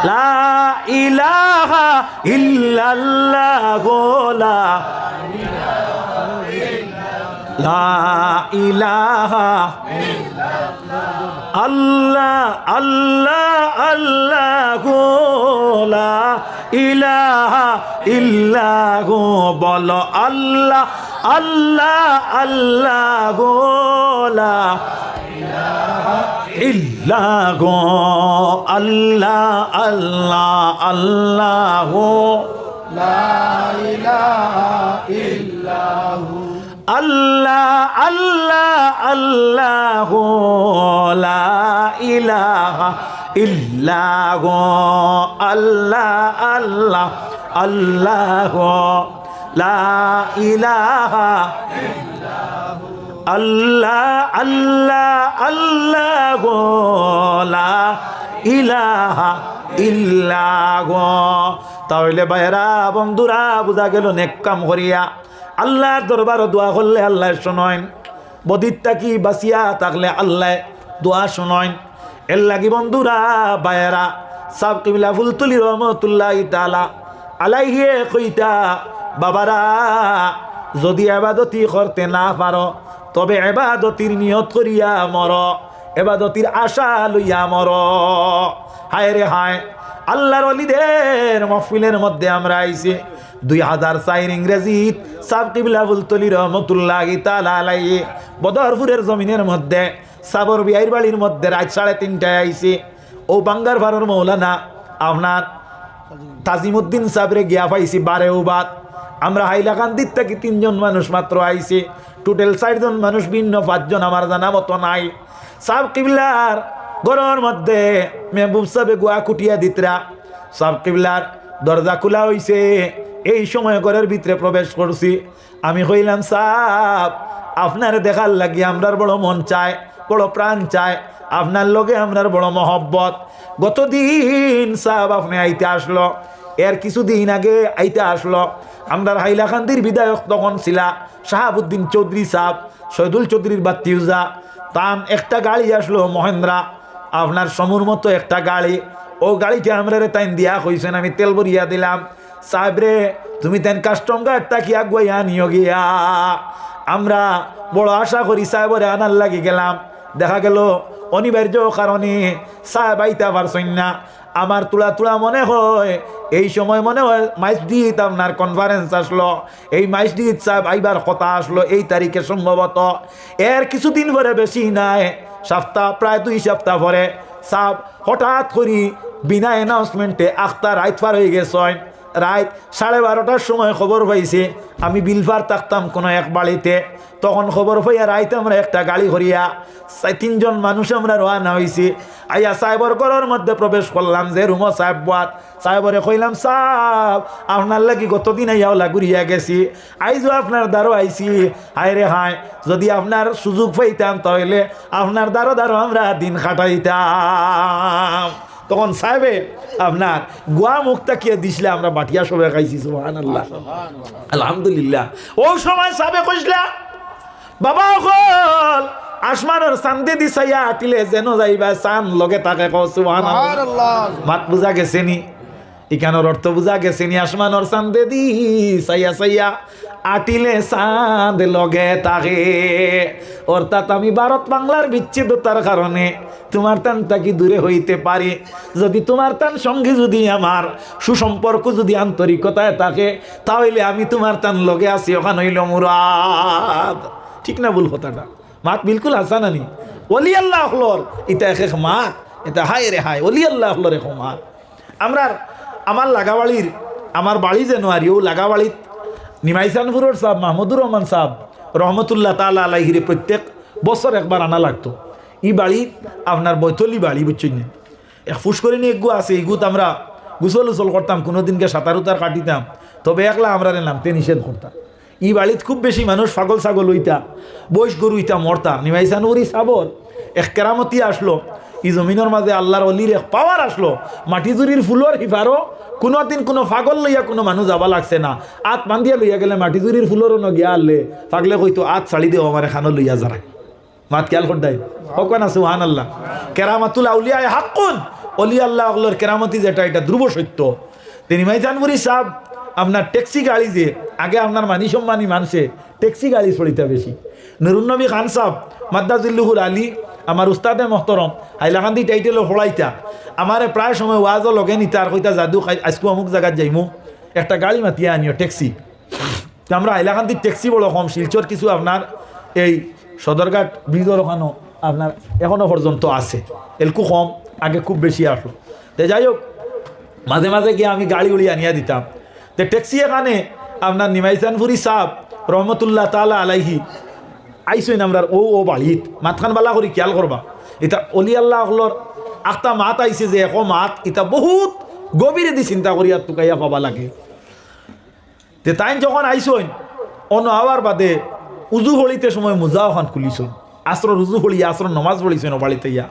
লা ইলাহা ইল্লাল্লাহ লা ইলাহা আল্লাহ আল্লাহ আল্লাহ লা ইলাহা ইল্লাহ, বলো আল্লাহ আল্লাহ আল্লাহ লা ইলাহা ইল্লাহ আল্লাহ আল্লাহ আল্লাহ লা ইলাহা ইল্লাহ আল্লাহ আল্লাহ আল্লাহ লা ইলাহা ইল্লাহ আল্লাহ আল্লাহ আল্লাহ লা ইলাহা আল্লাহ আল্লাহ আল্লাহ লা ইলাহা ইল্লাহ। তাহলে ভাইরা বন্ধুরা বুঝা গেল নেক কাম করিয়া আল্লাহর দরবারে দোয়া করলে আল্লাহ শোনেন, বদিরটা কি বাঁচিয়া থাকলে আল্লাহ দোয়া শোনেন। এর লাগি বন্ধুরা ভাইয়েরা সাব কিবলা ফুলতুলি রহমতুল্লাহ তাআলা আলাইহি কইতা, বাবারা যদি ইবাদতি করতে না পারো তবে ইবাদতির নিয়ত করিয়া মর, ইবাদতির আশা লইয়া মর। হায় রে হায়, আল্লাহর ওলিদের মাহফিলের মধ্যে আমরা আইছি 2004 ইংরেজিত সাব কিবলা ফুলতুলি রহমতুল্লাহ তাআলা আলাইহি বদরপুরের জমিনের মধ্যে সাবর বিয়াইর বাড়ির মধ্যে রাত 3:30টায় আইছি। ও বাঙ্গার ভারর মৌলানা আপনার তাজিমুদ্দিন সাবরে গিয়া পাইছি 12 বাদ। আমরা হাইলাকান্দির থেকে 3 জন মানুষ মাত্র আইছি, টোটাল 4 জন মানুষ, ভিন্ন 5 জন আমার জানা মতো নাই। সাব কিবলার ঘরের মধ্যে মেহবুব সাহেব গোয়া কুটিয়া দিতরা, সাব কিবলার দরজা খোলা হইছে। এই সময় ঘরের ভিতরে প্রবেশ করছি। আমি কইলাম, সাব আপনার দেখার লাগি আমরার বড় মন চায়, বড় প্রাণ চায়, আপনার লগে আমরার বড় মহব্বত। গতদিন সাহেব আপনি আইতে আসলো, এর কিছুদিন আগে আইতে আসলো আমরা হাইলাকান্দির বিধায়ক তখন ছিলা শাহাবুদ্দিন চৌধুরী সাহেব, শহীদুল চৌধুরীর বাত্তিউজা, তান একটা গাড়ি আসলো মহেন্দ্রা, আপনার সমুর মতো একটা গাড়ি। ও গাড়িকে আমরা রে তাইন দিয়া কইছেন, আমি তেল ভরিয়া দিলাম। সাহেব রে তুমি তেন কাস্টম গাড়টা কি আগুয়া নিও গিয়া। আমরা বড় আশা করি সাহেবরে আনার লাগি গেলাম, দেখা গেল অনিবার্য কারণে সাহেব আইতে পারছেন না। আমার তুলা তুলা মনে হয় এই সময় মনে হয় মাইজদিদ আপনার কনফারেন্স আসলো, এই মাইজদিদ সাহেব আইবার কথা আসলো এই তারিখে সম্ভবত। এর কিছুদিন পরে, বেশি নাই, সপ্তাহ প্রায় 2 সপ্তাহ পরে সাহেব হঠাৎ করি বিনা অ্যানাউন্সমেন্টে আখতার রাইত পার হয়ে গেছে। রাত 12:30টার সময় খবর পাইছে, আমি বিলফার থাকতাম কোনো এক বাড়িতে। তখন খবর পাইয়া রাইতে আমরা একটা গাড়ি করিয়া 3জন মানুষ আমরা রওনা হয়েছি। আইয়া সাহেবর ঘরের মধ্যে প্রবেশ করলাম, যে রুমো সাহেব বাদ। সাহেবরে কইলাম, সাহেব আপনার লাগি গতদিন আইয়াওলা ঘুরিয়া গেছি, আইজও আপনার দ্বারও আইছি। হায় রে হায়, যদি আপনার সুযোগ পাইতাম তাহলে আপনার দ্বারো আমরা দিন কাটাইতাম। তখন সাহেবে আপনার গোয়া মুখটা কে দিছিলে, আমরা বাটিয়া সবাই খাইছি। সুবহানাল্লাহ, আলহামদুলিল্লাহ। ও সময় সাহেবে কইসলা, বাবা হল আসমানের চান্দে দিছাইয়া আটিলে যেন যাইবা চান লগে তাকে কও সুবহানাল্লাহ। মাত বুঝা গেছে নি? ইকানোর অর্থ বুঝা গেছে নি? আসমানের চান্দে দি সাইয়া সাইয়া আটিলে চাঁদ লগে তাকে। অর্থাৎ আমি ভারত বাংলার বিচ্ছেদতার কারণে তোমার টান তাকি দূরে হইতে পারি, যদি তোমার টান সঙ্গে যদি আমার সুসম্পর্ক যদি আন্তরিকতায় থাকে, তাহলে আমি তোমার টান লগে আছি, ওখানে হইল মুরাদ। ঠিক না ভুল কথাটা? মাত বিলকুল হাসানানি। ওলি আল্লাহ হলর এটা এক মাত, এটা হায় রে হায়, ওলি আল্লাহ হলর এক মাত। আমার লাগাবাড়ির, আমার বাড়ি যেন আর ও লাগাবাড়িত নিমাইসানপুরের সাহেব মাহমুদুর রহমান সাহেব রহমতুল্লাহ তাআলা আলাইহিরে প্রত্যেক বছর একবার আনা লাগতো। ই বাড়ি আপনার বৈতলি বাড়ি, বুঝছেন না? এক ফুসকরিনী এগু আছে, এগুত আমরা গুসল উসল করতাম, কোনোদিনকে সাঁতার উতার কাটিতাম, তবে একলা আমরা নামতে নিষেধ করতাম। ই বাড়িত খুব বেশি মানুষ পাগল ছাগল হইতা, বয়স গরু হইতা মরতা। নিমাইসানুরি সাবর এক কেরামতি আসলো, ই জমিনের মাঝে আল্লাহর অলির এক পাওয়ার আসলো। মাটিজুরির ফুলর হিফারও কোনোদিন কোনো পাগল লইয়া কোনো মানুষ যাবা লাগছে না। আত বান্ধিয়া লইয়া গেলে মাটিজুরির ফুলরও ন গিয়া আনলে পাগলে কইতো আত ছাড়ি দেও আমার এখানো লইয়া যারা। মাত খেয়াল করদাই হোক না? সুবহানাল্লাহ। কেরামাতুল আউলিয়া হাক্কুন, অলি আল্লাহ আল্লাহর কেরামতি যেটা, এটা ধ্রুব সত্য। তিনি মাইজানপুরি সাহেব আপনার ট্যাক্সি গাড়ি, যে আগে আপনার মানি সম্মানী মানুষে ট্যাক্সি গাড়ি চড়িতা বেশি। নুরুন নবী খান সাহেব মাদ্দাজিল্লুহুল আলী, আমার উস্তাদে মহতরম, হাইলাকান্দি টাইটেলও পড়াইতা, আমারে প্রায় সময় ওয়াজও লগে নিতা আর কইতা, জাদু খাই আজকে অমুক জায়গায় যাইমু, একটা গাড়ি মাতিয়া আনিও ট্যাক্সি। তো আমরা হাইলাকান্দির ট্যাক্সি বড় কম, শিলচর কিছু আপনার এই সদরঘাট ব্রিজের ওখানেও আপনার এখনও পর্যন্ত আছে, এলকু কম, আগে খুব বেশি আসলো। তো যাই হোক, মাঝে মাঝে গিয়ে আমি গাড়ি উড়ি আনিয়া দিতাম। তো ট্যাক্সি এখানে আপনার নিমাইসানপুরি সাহেব রহমতুল্লাহ তাআলা আলাইহি আইসইন আমরা ও বাড়িত। মাতখান বালা করি খেয়াল করবা, এটা অলি আল্লাহ হলর আখটা মাত আইছে যে এক মাত, এটা বহুত গভীরে দি চিন্তা করিয়া টুকাইয়া পাবা লাগে। তে তাই যখন আইসইন অন্য আওয়ার বাদে উজু হলিতে সময় মোজা ওখান খুলিছইন, আসর উজু হলিয়া আসর নমাজ পড়িছেন ও বাড়িতে ইয়া,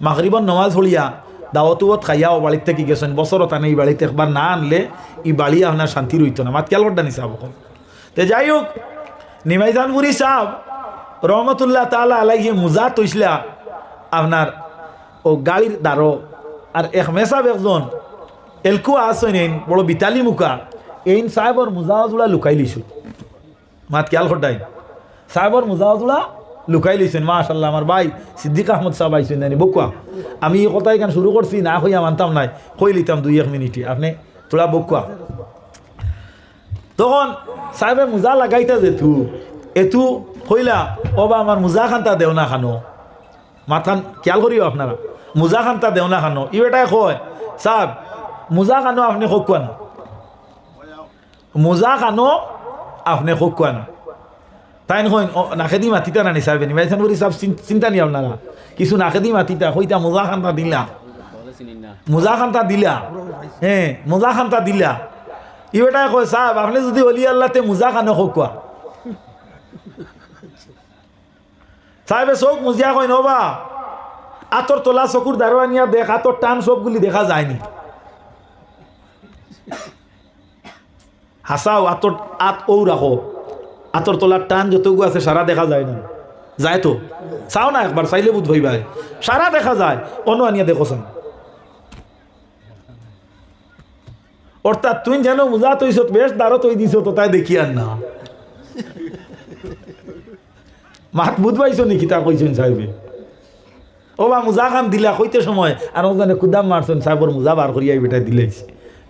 মাগরিবর নমাজ হলিয়া দাওয়াতুবত খাইয়া ও বাড়ির থেকে গেছেন। বছর তানে এই বাড়িতে একবার না আনলে এই বাড়ি আপনার শান্তি রইত না। মাত খেয়াল করতে নিছে এখন। তো যাই হোক, নিমাইজানপুরি সাহেব রহমতুল্লাহ তাআলা আলাইহি মুজা তৈসলা আপনার ও গাড়ির দ্বারো, আর এক মেসাব একজন এলকু আসেন বড় বিতালি মুখা, এই সাহেবর মুজাওয়াজুলা লুকাই লিছু। মাত খেয়াল করতাই, সাহেবর মুজাওয়াজুলা লুকাই লিছেন। মাশাআল্লাহ, আমার ভাই সিদ্দিক আহমদ সাহেব আইসেন জানি বকুয়া। আমি এই কথা এখানে শুরু করছি না হইয়া মানতাম নাই, কই লিতাম 2-1 মিনিটে, আপনি তোলা বকুয়া। তখন সাহেবে মুজা লাগাইতা যেতু এতু কইলা, ও বা আমার মুজা খান্তা দেও না খানো। মাথান খেয়াল করিও আপনারা, মুজা খান্তা দেও না খানো। ই বেটাই কয়, সাহেব মুজা খানো আপনি খোকুয়া না, মুজা খানো আপনি খোকুয়া না। তাই নয় নাকেদি মাতিতা না নি সাহেব, নিবাইছেন করি সব চিন্তা নি আপনারা, কিছু নাকেদি মাতিতা কইতা মুজা খান্তা দিলা, মুজা খান্তা দিলা, হ্যাঁ মুজা খান্তা দিলা। ই বেটাই কয়, সাহেব আপনি যদি অলি আল্লাহতে মুজা খানো খোকুয়া। সাহেবে চোখ মুজিয়া কয়, নবা আতর তোলা চকুর দারোয়ানিয়া দেখ, আতর টান সবগুলি দেখা যায়নি। হাসাও আতর ও রাখো, আতর তোলার টান যতগু আছে সারা দেখা যায় না, যায় তো চাও না একবার চাইলে বুধ ভাই ভাই সারা দেখা যায়, অন্য আনিয়া দেখো চাও। অর্থাৎ তুই যেন মুজা তৈছ বেশ দাঁড়ো তৈ দিছ তো তাই দেখি আর না মাত বুধ পাইছো নাকি তা কইছেন সাহেবে, ও বা মুজা খান দিলা কইতে সময় আর ওখানে কুদাম মারছেন সাহেবর মুজা বার করিয়া বেটা দিলেছি।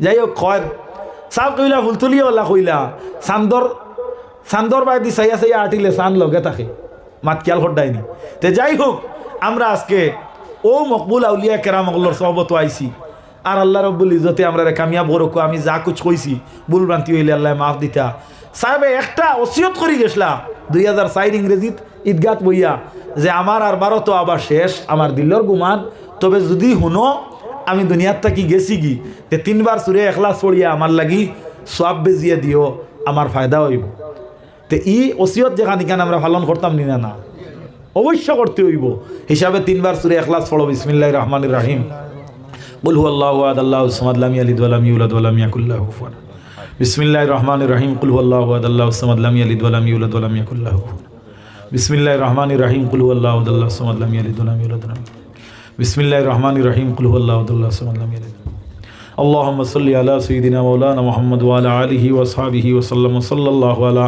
যাই হোক কয় সাপ কইলা ফুল তুলিয়া ওলা কইলা চান্দর বাইদি চাইয়া চাইয়া আটিলে চান লগে থাকে, মাত খেয়াল খড্ডায়নি। তে যাই হোক আমরা আজকে ও মকবুল আউলিয়া কেরামগলর সহবত আইছি, আর আল্লাহ রব্বুল ইজ্জতে আমরা কামিয়াব করুক। আমি যা কুছ কইছি ভুল ভ্রান্তি হইলে আল্লাহ মাফ দিতা। সাহেবে একটা ওসিয়ত করি গেছলা 2004 ইংরেজিত ঈদগাত বইয়া যে আমার আর 12 তো আবার শেষ, আমার দিল্লর গুমান, তবে যদি শুনো আমি দুনিয়ার থাকি গেছি কি তে 3 বার সুরে এখলাস পড়িয়া আমার লাগি সওয়াব বেজিয়ে দিও, আমার ফায়দা হইব। তে ই ওসিয়ত যেখানে কেন আমরা পালন করতাম নি না, অবশ্য করতে হইব। হিসাবে 3 বার সুরে এখলাস পড়ো। বিসমিল্লাহির রহমানির রহিম। কুল হুয়াল্লাহু আহাদ আল্লাহুস সামাদ লাম ইয়ালিদ ওয়া লাম ইউলাদ ওয়া লাম ইয়াকুল লাহু কুফুয়ান আহাদ। বিসমিল্লাহির রহমানির রহিম। কুল হুয়াল্লাহু আহাদ আল্লাহুস সামাদ লাম ইয়ালিদ ওয়া লাম ইউলাদ ওয়া লাম ইয়াকুল লাহু কুফুয়ান আহাদ। বিসমিল্লাহির রহমানির রহিম। কুল হুয়াল্লাহু আহাদ আল্লাহুস সামাদ লাম ইয়ালিদ ওয়া লাম ইউলাদ ওয়া লাম ইয়াকুল। বিসমিল্লাহির রহমানির রহিম। কুল হুয়াল্লাহু আহাদ আল্লাহুস সামাদ লাম ইয়ালিদ। আল্লাহুম্মা সাল্লি আলা সাইয়্যিদিনা মাওলানা মুহাম্মদ ওয়া আলা আলিহি ওয়া সাহবিহি ওয়া সাল্লাম। সাল্লাল্লাহু আলা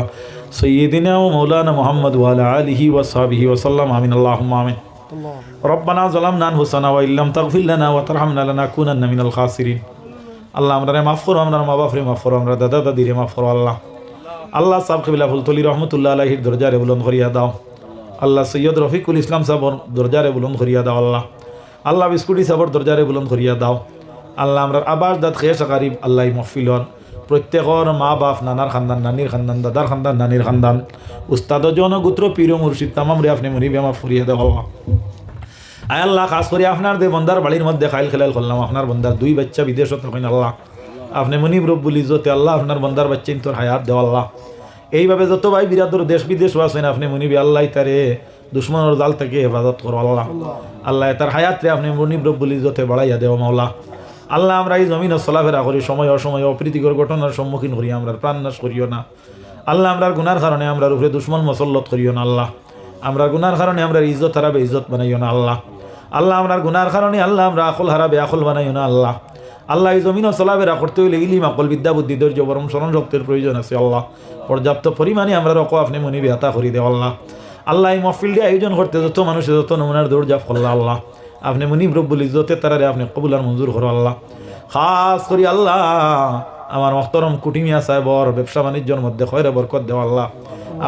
সাইয়্যিদিনা ওয়া মাওলানা মুহাম্মদ ওয়া আলা আলিহি ওয়া সাহবিহি ওয়া সাল্লাম। আমিন। আল্লাহুম্মা আমিন। রব্বানা যালামনা আনফুসানা ওয়া ইল্লাম তাগফির লানা ওয়া তারহামনা লানাকুনান্না মিনাল খাসিরিন। আল্লাহ আমরারে মাফ করো, আমরা মা বাপরে মাফ করো, আমরা দাদা দাদিরে মাফ করো। আল্লাহ আল্লাহ সাহেব কিবলা ফুলতলি রহমতুল্লাহ আলাইহির দরজারে বুলন্দ করিয়া দাও। আল্লাহ সৈয়দ রফিকুল ইসলাম সাহেবর দরজারে বুলন্দ করিয়া দাও। আল্লাহ আল্লাহ বিস্কুটি সাহেবর দরজারে বুলন্দ করিয়া দাও। আল্লাহ আমরা আবাস দাদ খেয়ে সাকারিব আল্লাহ মহফিলর প্রত্যেকর মা বাপ, নানার খানদান, নানির খানদান, দাদার খানদান, নানির খানদান, উস্তাদ জন গোত্র পীর মুর্শিদ তামাম রে আপনি মনিবে মাফ করিয়া দাও। আয় আল্লাহ খাস করে আপনার দে বন্দার বাড়ির মধ্যে খাইল খেলাল করলাম, আপনার বন্দার 2 বাচ্চা বিদেশত থাকেন। আল্লাহ আপনি মনিব রব্বুল ইজ্জতে আল্লাহ আপনার বন্দার বাচ্চা তোর হায়াত দেও। আল্লাহ এইভাবে যত ভাই বিরাদর দেশ বিদেশ আছেন আপনি মনিবি আল্লাহ তারে দুশ্মনের জাল থেকে হেফাজত করো। আল্লাহ আল্লাহ তার হায়াত রে আপনি মনিব রব্বুল ইজ্জতে বাড়াইয়া দেও মাওলা। আল্লাহ আমরা এই জমিন চলাফেরা করি, সময় অসময় অপ্রীতিকর ঘটনার সম্মুখীন করি, আমরা প্রাণ নাশ করিও না। আল্লাহ আমরার গুনার কারণে আমরা উপরে দুশ্মন মসল্লত করিও না। আল্লাহ আমরা গুনার কারণে আমরা ইজ্জত হারাবে ইজ্জত বানাইও না। আল্লাহ আল্লাহ আমরার গুনার কারণে আল্লাহ আমরা আকল হারাবে আকল বানাইও না। আল্লাহ আল্লাহ এই জমিন চলাফেরা করতে হইলে ইলিম আকল বিদ্যা বুদ্ধি ধৈর্য বরং স্মরণ শক্তির প্রয়োজন আছে। আল্লাহ পর্যাপ্ত পরিমাণে আমরা রক আপনি মনিবি আতা করি দেও। আল্লাহ আল্লাহ এই মহফিলটি আয়োজন করতে যত মানুষের যত নমুনার দৌড়জাপ করল্লা আল্লাহ আপনি মনিব রব্বুল ইজ্জতে তারারে আপনি কবুল আর মঞ্জুর করো। আল্লাহ খাস করি আল্লাহ আমার মহতরম কুটিমিয়া সাহেবর ব্যবসা বাণিজ্যের মধ্যে খয়রে বরকত দেওয়া। আল্লাহ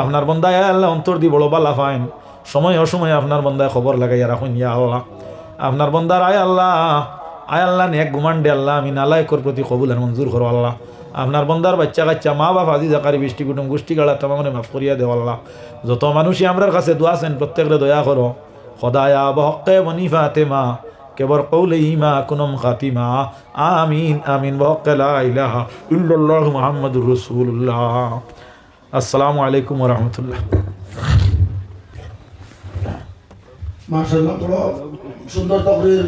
আপনার বন্দায় আল্লাহ অন্তর দি বড় বালা ফাইন, সময় অসময়ে আপনার বন্দায় খবর লাগাইয়া রাখুন। ইয়া আল্লাহ আপনার বন্দার আয় আল্লাহ নেক গুমান্ডে আল্লাহ আমি নালায়কর প্রতি কবুল আর মঞ্জুর করো। আল্লাহ আপনার বন্দার বাচ্চা কাচ্চা মা বাপ আজি জাকারি বৃষ্টি কুটুম গোষ্ঠী গাড়া তামামনে মাফ করিয়া দেও। আল্লাহ যত মানুষই আমরার কাছে দোয়া আছেন প্রত্যেকরে দয়া করো। খোদায়া বহকে বনি ফাতেমা কেবর কৌলে ইমা কুনম খাতিমা আমিন আমিন বহকে লা ইলাহা ইল্লাল্লাহু মুহাম্মাদুর রাসূলুল্লাহ। আসসালামু আলাইকুম ওয়া রাহমাতুল্লাহ। মাশাআল্লাহ, বড় সুন্দর তাকরীর।